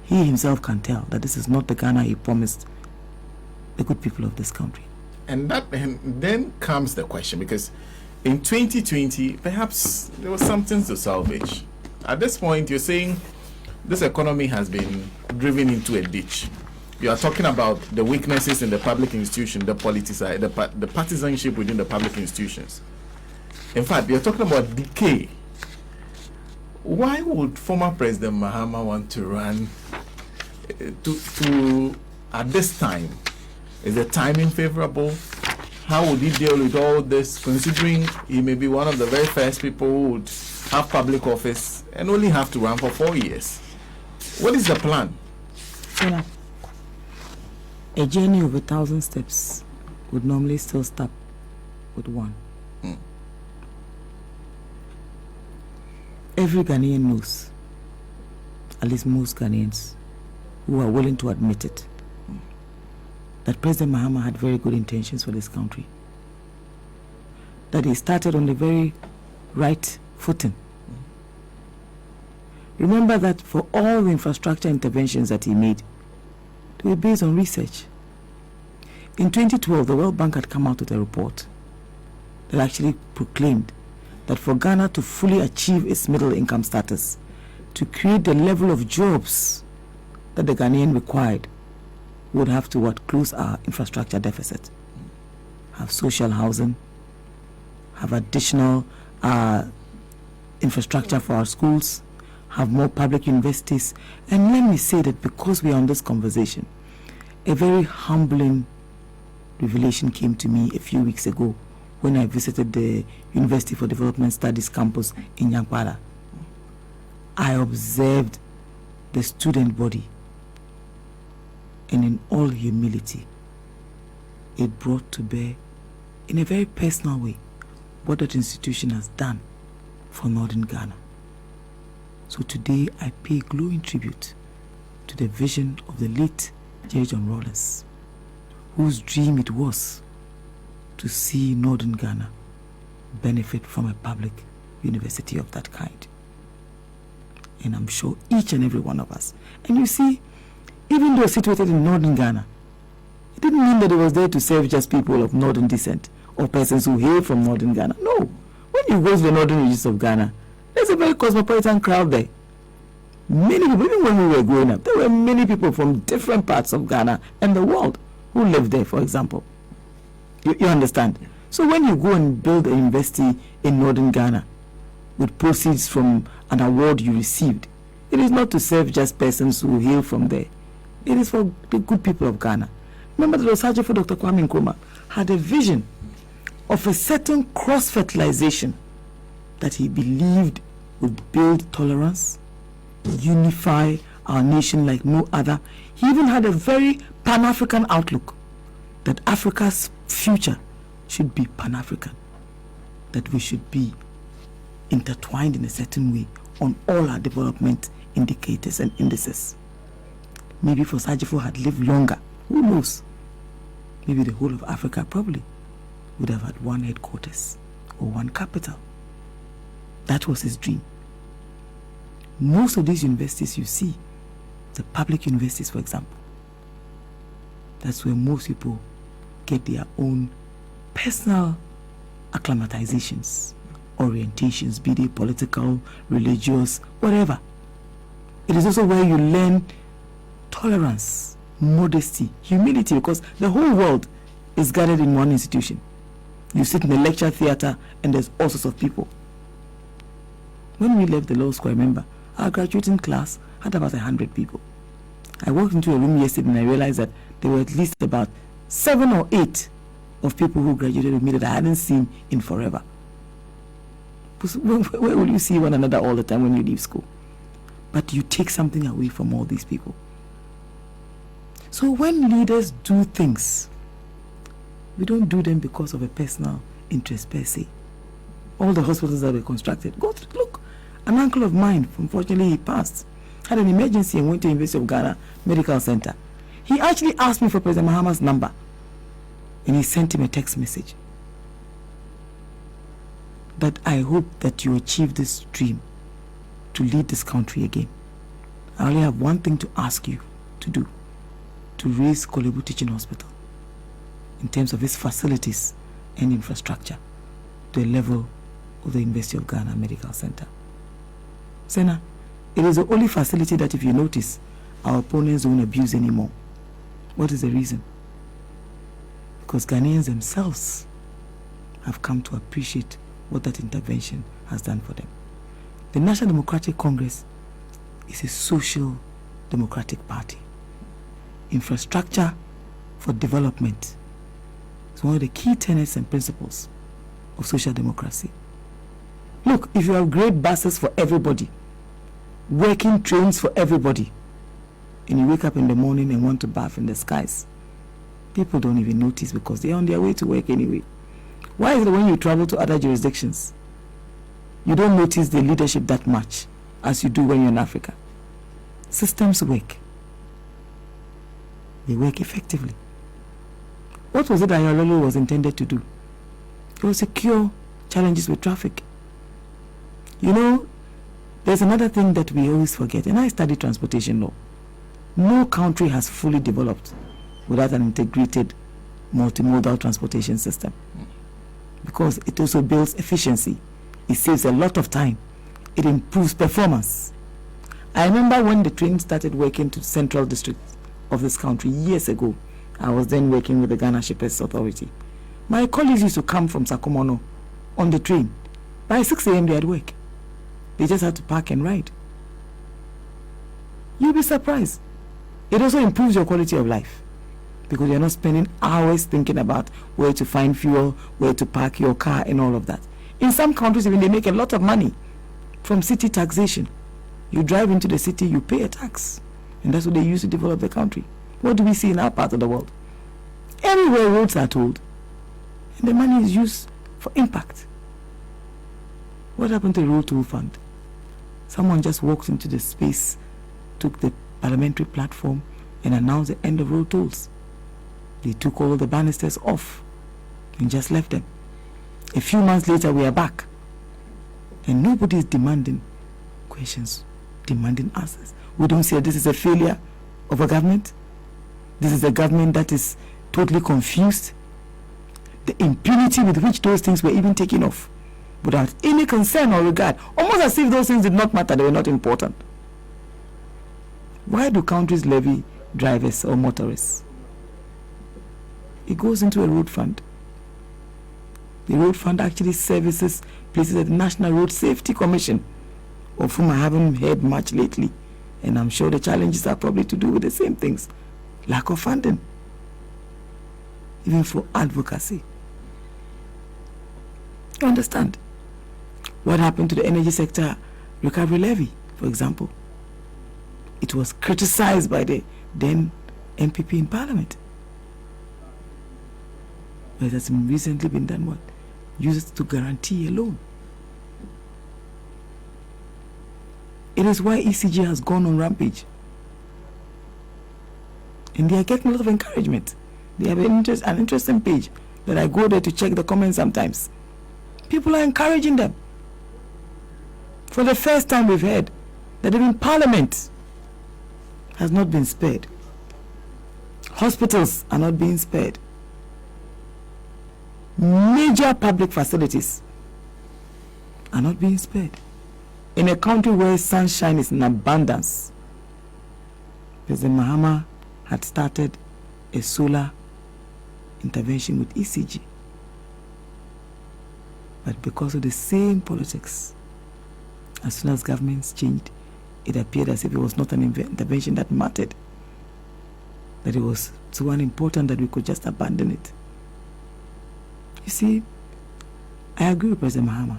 he himself can tell that this is not the Ghana he promised the good people of this country. And then comes the question, because in 2020, perhaps there was something to salvage. At this point, you're saying this economy has been driven into a ditch. You are talking about the weaknesses in the public institution, the partisanship within the public institutions. In fact, you're talking about decay. Why would former President Mahama want to run to at this time? Is the timing favorable? How would he deal with all this, considering he may be one of the very first people who would have public office and only have to run for 4 years? What is the plan? Yeah. A journey of 1,000 steps would normally still start with one. Every Ghanaian knows, at least most Ghanaians who are willing to admit it, that President Mahama had very good intentions for this country. That he started on the very right footing. Remember that for all the infrastructure interventions that he made, they were based on research. In 2012, the World Bank had come out with a report that actually proclaimed that for Ghana to fully achieve its middle income status, to create the level of jobs that the Ghanaian required, would have to close our infrastructure deficit, have social housing, have additional infrastructure for our schools, have more public universities. And let me say that because we are on this conversation, a very humbling revelation came to me a few weeks ago when I visited the University for Development Studies campus in Yankpara. I observed the student body, and in all humility, it brought to bear, in a very personal way, what that institution has done for Northern Ghana. So today, I pay glowing tribute to the vision of the late J. John Rawlings, whose dream it was to see Northern Ghana benefit from a public university of that kind. And I'm sure each and every one of us. And you see, even though situated in Northern Ghana, it didn't mean that it was there to serve just people of Northern descent or persons who hail from Northern Ghana. No. When you go to the Northern regions of Ghana, there's a very cosmopolitan crowd there. Many people, even when we were growing up, there were many people from different parts of Ghana and the world who lived there, for example. You understand? So when you go and build a university in Northern Ghana with proceeds from an award you received, it is not to serve just persons who hail from there. It is for the good people of Ghana. Remember that Osajifo Dr. Kwame Nkrumah had a vision of a certain cross-fertilization that he believed would build tolerance, unify our nation like no other. He even had a very Pan-African outlook, that Africa's future should be Pan-African, that we should be intertwined in a certain way on all our development indicators and indices. Maybe if Osajifo had lived longer, who knows? Maybe the whole of Africa probably would have had one headquarters or one capital. That was his dream. Most of these universities you see, the public universities, for example, that's where most people get their own personal acclimatizations, orientations, be they political, religious, whatever. It is also where you learn tolerance, modesty, humility, because the whole world is gathered in one institution. You sit in the lecture theater and there's all sorts of people. When we left the law school, I remember our graduating class had about 100 people. I walked into a room yesterday and I realized that there were at least about 7 or 8 of people who graduated with me that I hadn't seen in forever. Where will you see one another all the time when you leave school? But you take something away from all these people. So when leaders do things, we don't do them because of a personal interest per se. All the hospitals that were constructed, look, an uncle of mine, unfortunately he passed, had an emergency and went to University of Ghana Medical Center. He actually asked me for President Mahama's number and he sent him a text message. that I hope that you achieve this dream to lead this country again. I only have one thing to ask you to do, to raise Kolebu Teaching Hospital in terms of its facilities and infrastructure to a level of the University of Ghana Medical Center. Sena, it is the only facility that, if you notice, our opponents don't abuse anymore. What is the reason? Because Ghanaians themselves have come to appreciate what that intervention has done for them. The National Democratic Congress is a social democratic party. Infrastructure for development is one of the key tenets and principles of social democracy. Look, if you have great buses for everybody, working trains for everybody, and you wake up in the morning and want to bath in the skies, people don't even notice because they're on their way to work anyway. Why is it when you travel to other jurisdictions, you don't notice the leadership that much as you do when you're in Africa? Systems work. They work effectively. What was it that Yololo was intended to do? It was to cure challenges with traffic. You know, there's another thing that we always forget, and I study transportation law. No country has fully developed without an integrated multimodal transportation system, because it also builds efficiency. It saves a lot of time. It improves performance. I remember when the train started working to Central District of this country years ago. I was then working with the Ghana Shippers Authority. My colleagues used to come from Sakomono on the train. By 6 a.m. they had work. They just had to park and ride. You'll be surprised. It also improves your quality of life, because you're not spending hours thinking about where to find fuel, where to park your car, and all of that. In some countries, even they make a lot of money from city taxation. You drive into the city, you pay a tax, and that's what they use to develop the country. What do we see in our part of the world? Everywhere roads are told, and the money is used for impact. What happened to the Road Toll Fund? Someone just walked into the space, took the parliamentary platform, and announced the end of road tolls. They took all the banisters off and just left them. A few months later, we are back, and nobody is demanding questions, demanding answers. We don't say this is a failure of a government. This is a government that is totally confused. The impunity with which those things were even taken off, without any concern or regard, almost as if those things did not matter, they were not important. Why do countries levy drivers or motorists? It goes into a road fund. The road fund actually services places at the National Road Safety Commission, of whom I haven't heard much lately, and I'm sure the challenges are probably to do with the same things. Lack of funding, even for advocacy. You understand? What happened to the energy sector recovery levy, for example? It was criticized by the then MPP in Parliament. But it has recently been done what? Used to guarantee a loan. It is why ECG has gone on rampage. And they are getting a lot of encouragement. They have an interesting page that I go there to check the comments sometimes. People are encouraging them. For the first time we've heard that even Parliament has not been spared. Hospitals are not being spared. Major public facilities are not being spared. In a country where sunshine is in abundance, President Mahama had started a solar intervention with ECG. But because of the same politics, as soon as governments changed, it appeared as if it was not an intervention that mattered, that it was so unimportant that we could just abandon it. You see, I agree with President Mahama.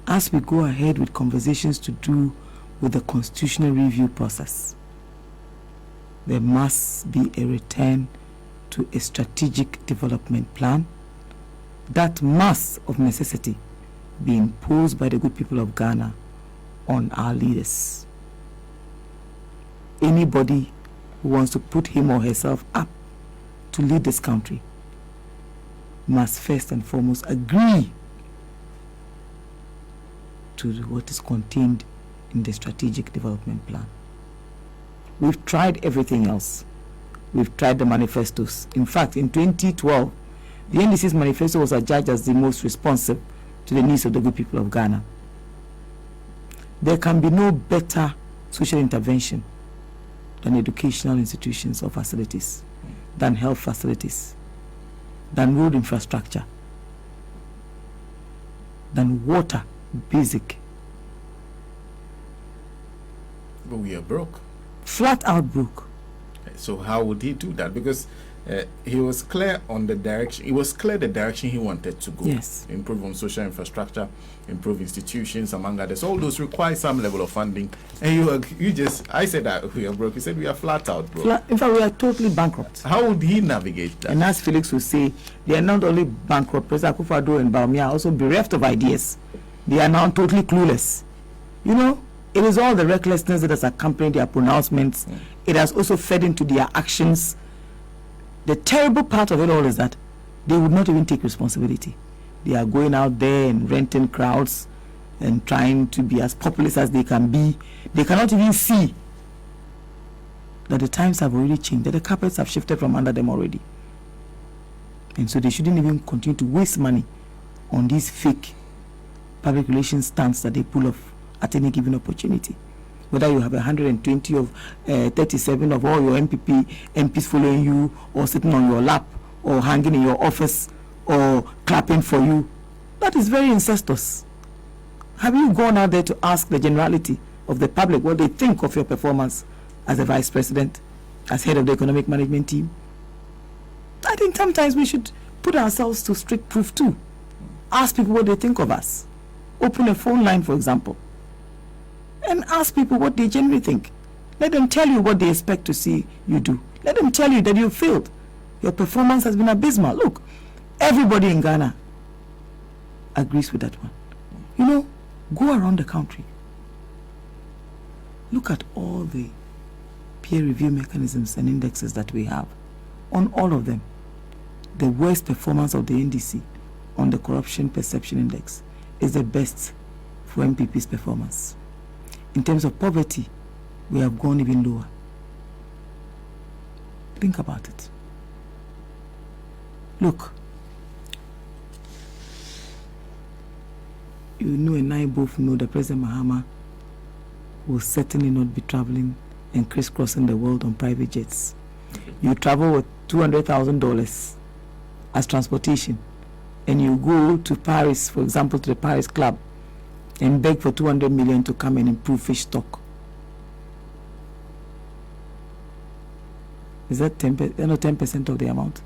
As we go ahead with conversations to do with the constitutional review process, there must be a return to a strategic development plan that must, of necessity, be imposed by the good people of Ghana on our leaders. Anybody who wants to put him or herself up to lead this country must first and foremost agree to what is contained in the strategic development plan. We've tried everything else. We've tried the manifestos. In fact, in 2012, the NDC's manifesto was adjudged as the most responsive to the needs of the good people of Ghana. There can be no better social intervention than educational institutions or facilities, than health facilities, than road infrastructure, than water, basic. But we are broke. Flat out broke. So how would he do that? Because he was clear on the direction. It was clear the direction he wanted to go. Yes. Improve on social infrastructure, improve institutions, among others. All those require some level of funding. And you just, I said that we are broke. You said we are flat out broke. In fact, we are totally bankrupt. How would he navigate that? And as Felix would say, they are not only bankrupt, President Akufo-Addo and Bawumia are also bereft of ideas. They are now totally clueless. You know, it is all the recklessness that has accompanied their pronouncements. It has also fed into their actions. The terrible part of it all is that they would not even take responsibility. They are going out there and renting crowds and trying to be as populist as they can be. They cannot even see that the times have already changed, that the carpets have shifted from under them already. And so they shouldn't even continue to waste money on these fake public relations stunts that they pull off at any given opportunity. Whether you have 120 of 37 of all your MPs following you, or sitting on your lap, or hanging in your office, or clapping for you, that is very incestuous. Have you gone out there to ask the generality of the public what they think of your performance as a vice president, as head of the economic management team? I think sometimes we should put ourselves to strict proof too. Ask people what they think of us. Open a phone line, for example, and ask people what they genuinely think. Let them tell you what they expect to see you do. Let them tell you that you failed. Your performance has been abysmal. Look, everybody in Ghana agrees with that one. You know, go around the country. Look at all the peer review mechanisms and indexes that we have. On all of them, the worst performance of the NDC on the Corruption Perception Index is the best for MPP's performance. In terms of poverty, we have gone even lower. Think about it. Look, you know and I both know that President Mahama will certainly not be traveling and crisscrossing the world on private jets. You travel with $200,000 as transportation, and you go to Paris, for example, to the Paris Club, and beg for 200 million to come and improve fish stock. Is that 10% of the amount?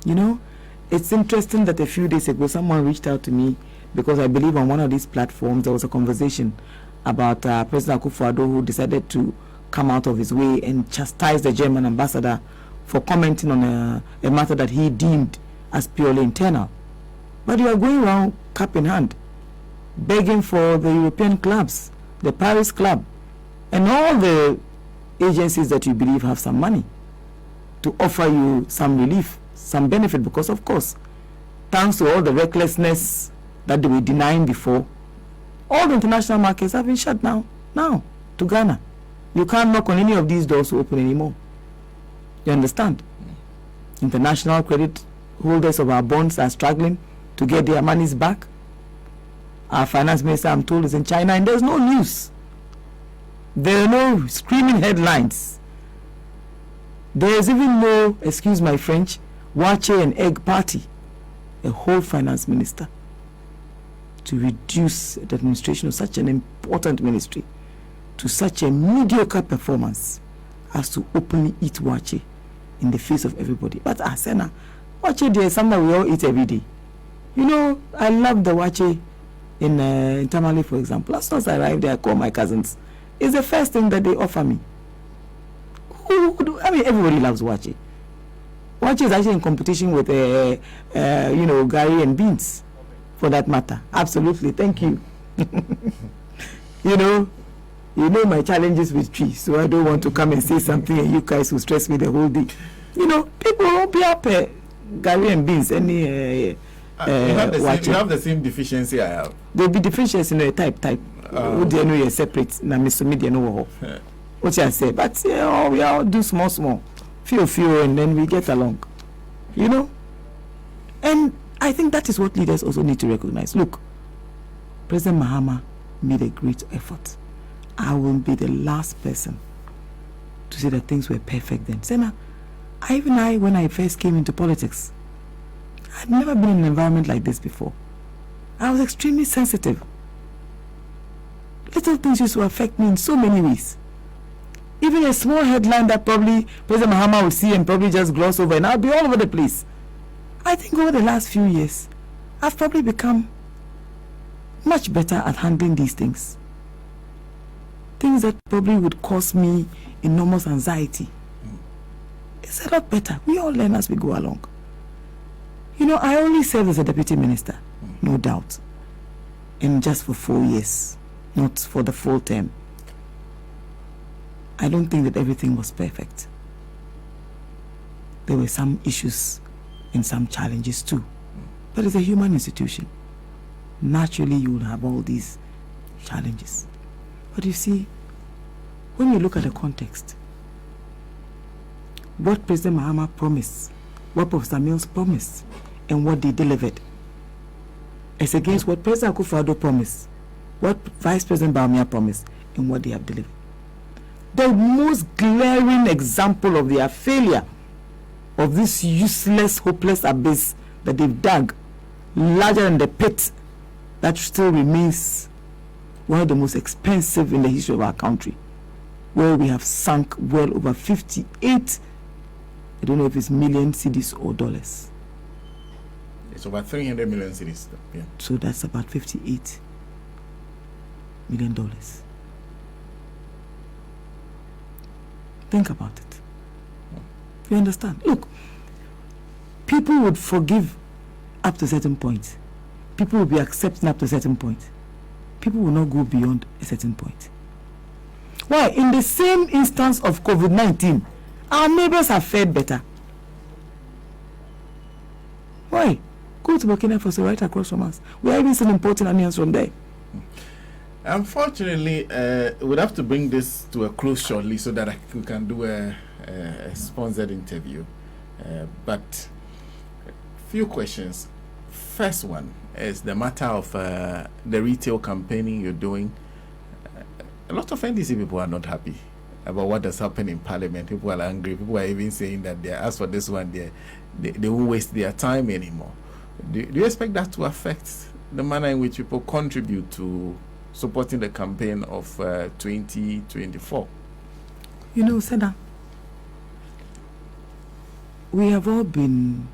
You know, it's interesting that a few days ago someone reached out to me because I believe on one of these platforms there was a conversation about President Akufo-Addo, who decided to come out of his way and chastise the German ambassador for commenting on a matter that he deemed as purely internal. But you are going around cap in hand, begging for the European clubs, the Paris Club, and all the agencies that you believe have some money to offer you some relief, some benefit, because of course, thanks to all the recklessness that they were denying before, all the international markets have been shut now to Ghana. You can't knock on any of these doors to open anymore. You understand? International credit holders of our bonds are struggling to get their monies back. Our finance minister, I'm told, is in China, and there's no news. There are no screaming headlines. There's even no, excuse my French, wache and egg party. A whole finance minister to reduce the administration of such an important ministry to such a mediocre performance as to openly eat wache in the face of everybody. But Asena, wache there is something we all eat every day. You know, I love the wache in Tamale, for example. As soon as I arrive there, I call my cousins. It's the first thing that they offer me. I mean, everybody loves wache. Wache is actually in competition with, gari and beans, for that matter. Absolutely, thank you. You know my challenges with trees, so I don't want to come and say something and you guys will stress me the whole day. You know, people won't be up gari and beans any you have the same deficiency I have. There'll be deficiency in a type. Who do you know you're separate? Na Mr. Media no. What I say, but we all do small, few, and then we get along. You know? And I think that is what leaders also need to recognize. Look, President Mahama made a great effort. I will be the last person to say that things were perfect then. Sena, when I first came into politics, I'd never been in an environment like this before. I was extremely sensitive. Little things used to affect me in so many ways. Even a small headline that probably President Mahama will see and probably just gloss over, and I'll be all over the place. I think over the last few years, I've probably become much better at handling these things. Things that probably would cause me enormous anxiety. It's a lot better. We all learn as we go along. You know, I only served as a deputy minister, no doubt. And just for 4 years, not for the full term. I don't think that everything was perfect. There were some issues and some challenges too. But it's a human institution. Naturally, you will have all these challenges. But you see, when you look at the context, what President Mahama promised, what Professor Mills promised, and what they delivered, is against what President Akufo-Addo promised, what Vice President Bawumia promised, and what they have delivered. The most glaring example of their failure, of this useless, hopeless abyss that they've dug, larger than the pit that still remains one of the most expensive in the history of our country, where we have sunk well over 58, I don't know if it's million cedis or dollars. It's over 300 million cedis. Yeah. So that's about $58 million. Think about it. You understand? Look, people would forgive up to a certain point. People will be accepting up to a certain point. People will not go beyond a certain point. Why? In the same instance of COVID-19, our neighbors have fared better. Why? Go to Burkina Faso, right across from us. We are even still importing onions from there. Unfortunately, we'll have to bring this to a close shortly so that we can do a sponsored interview. But few questions. First one is the matter of the retail campaigning you're doing. A lot of NDC people are not happy about what has happened in Parliament. People are angry. People are even saying that as for this one, they won't waste their time anymore. Do you expect that to affect the manner in which people contribute to supporting the campaign of 2024? You know, Seda, we have all been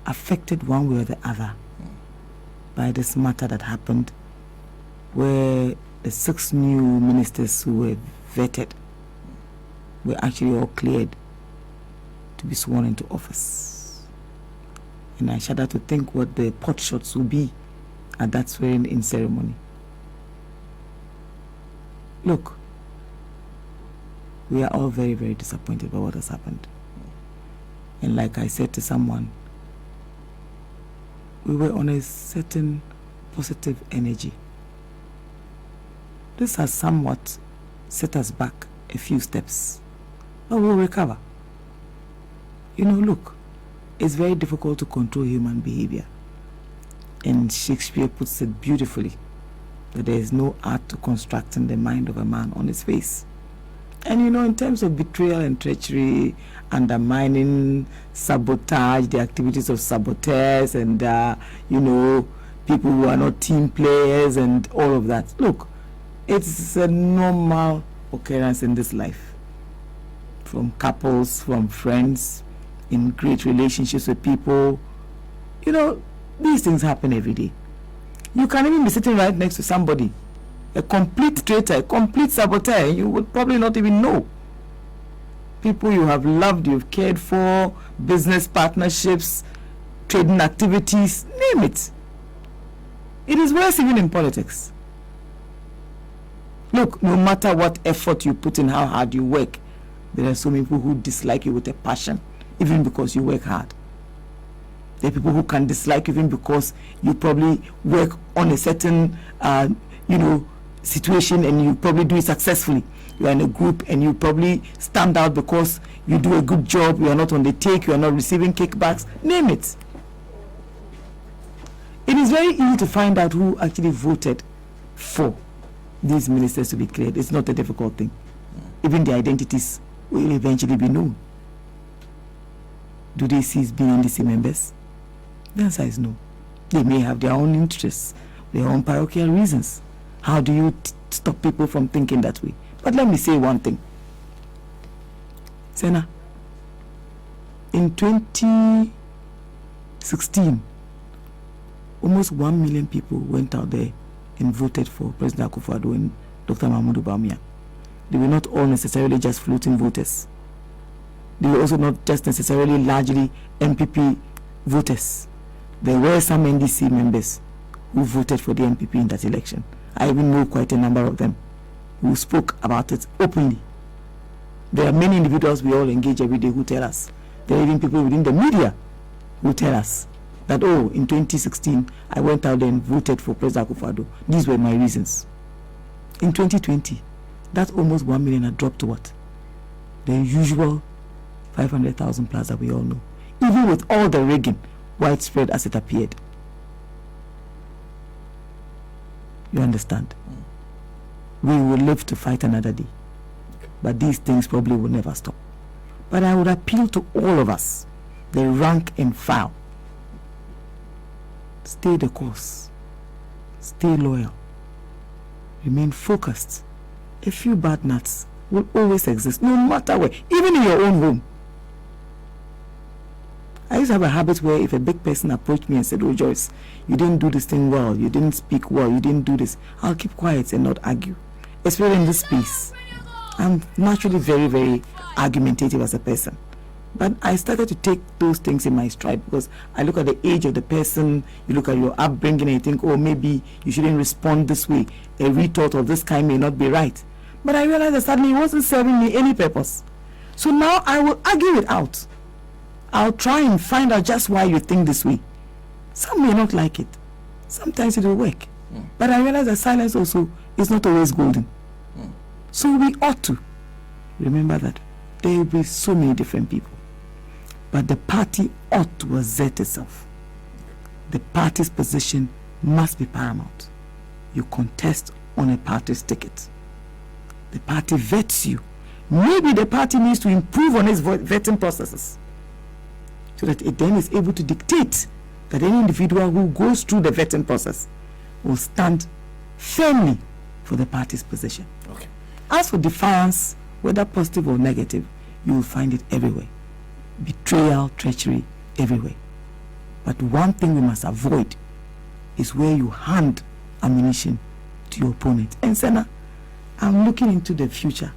affected one way or the other by this matter that happened, where the 6 new ministers who were vetted were actually all cleared to be sworn into office. And I shudder to think what the pot shots will be at that swearing-in ceremony. Look, we are all very, very disappointed by what has happened. And like I said to someone, we were on a certain positive energy. This has somewhat set us back a few steps, but we'll recover. You know, look, it's very difficult to control human behavior. And Shakespeare puts it beautifully, that there is no art to constructing the mind of a man on his face. And you know, in terms of betrayal and treachery, undermining, sabotage, the activities of saboteurs and, you know, people who are not team players and all of that. Look, it's a normal occurrence in this life. From couples, from friends, in great relationships with people. You know, these things happen every day. You can even be sitting right next to somebody, a complete traitor, a complete saboteur, you would probably not even know. People you have loved, you've cared for, business partnerships, trading activities, name it. It is worse even in politics. Look, no matter what effort you put in, how hard you work, there are so many people who dislike you with a passion, even because you work hard. There are people who can dislike you even because you probably work on a certain, situation and you probably do it successfully. You are in a group and you probably stand out because you do a good job. You are not on the take. You are not receiving kickbacks. Name it. It is very easy to find out who actually voted for these ministers to be cleared. It's not a difficult thing. Even the identities will eventually be known. Do they cease being NDC members? The answer is no. They may have their own interests, their own parochial reasons. How do you stop people from thinking that way? But let me say one thing. Sena, in 2016, almost 1 million people went out there and voted for President Akufo-Addo and Dr. Mahmoud Bawumia. They were not all necessarily just floating voters. They were also not just necessarily largely MPP voters. There were some NDC members who voted for the MPP in that election. I even know quite a number of them who spoke about it openly. There are many individuals we all engage every day who tell us. There are even people within the media who tell us that, oh, in 2016, I went out there and voted for President Akufo-Addo. These were my reasons. In 2020, that almost 1 million had dropped to what? The usual 500,000 plus that we all know. Even with all the rigging, widespread as it appeared. You understand? We will live to fight another day. But these things probably will never stop. But I would appeal to all of us, the rank and file. Stay the course. Stay loyal. Remain focused. A few bad nuts will always exist, no matter where, even in your own home. I used to have a habit where if a big person approached me and said, oh Joyce, you didn't do this thing well, you didn't speak well, you didn't do this, I'll keep quiet and not argue. Especially in this space. I'm naturally very, very argumentative as a person. But I started to take those things in my stride because I look at the age of the person, you look at your upbringing and you think, oh, maybe you shouldn't respond this way. A retort of this kind may not be right. But I realized that suddenly it wasn't serving me any purpose. So now I will argue it out. I'll try and find out just why you think this way. Some may not like it. Sometimes it will work. But I realize that silence also is not always golden. So we ought to remember that there will be so many different people. But the party ought to assert itself. The party's position must be paramount. You contest on a party's ticket. The party vets you. Maybe the party needs to improve on its vetting processes so that it then is able to dictate that any individual who goes through the vetting process will stand firmly for the party's position. Okay. As for defiance, whether positive or negative, you will find it everywhere. Betrayal, treachery, everywhere. But one thing we must avoid is where you hand ammunition to your opponent. And Senna, I'm looking into the future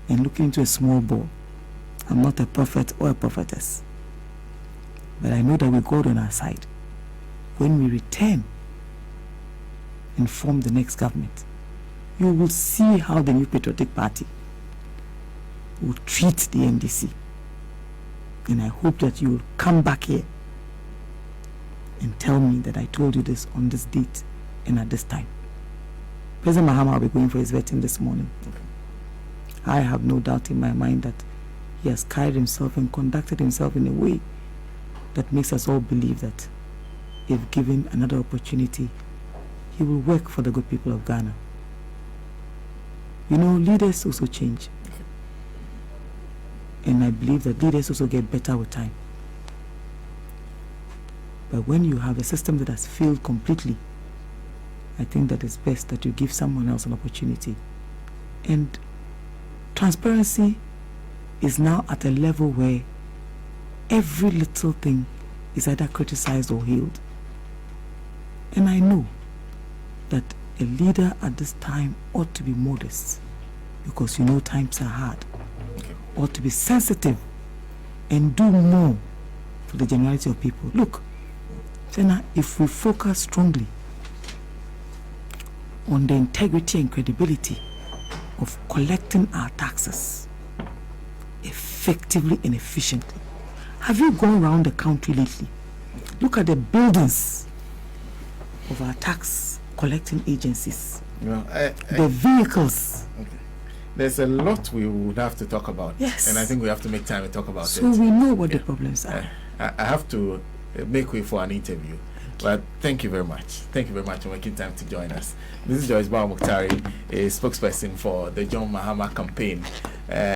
and looking into a small ball. I'm not a prophet or a prophetess. But I know that with God on our side, when we return and form the next government, you will see how the New Patriotic Party will treat the NDC. And I hope that you will come back here and tell me that I told you this on this date and at this time. President Mahama will be going for his vetting this morning. Okay. I have no doubt in my mind that he has carried himself and conducted himself in a way that makes us all believe that if given another opportunity, he will work for the good people of Ghana. You know, leaders also change. And I believe that leaders also get better with time. But when you have a system that has failed completely, I think that it's best that you give someone else an opportunity. And transparency is now at a level where every little thing is either criticized or hailed. And I know that a leader at this time ought to be modest, because you know times are hard. Ought to be sensitive and do more for the generality of people. Look, Senna, if we focus strongly on the integrity and credibility of collecting our taxes effectively and efficiently. Have you gone around the country lately look at the buildings of our tax collecting agencies, the vehicles. Okay. There's a lot we would have to talk about. Yes. And I think we have to make time to talk about so it. So we know what the problems are. I have to make way for an interview. But thank you very much. Thank you very much for making time to join us. This is Joyce Bawa Mogtari, a spokesperson for the John Mahama campaign.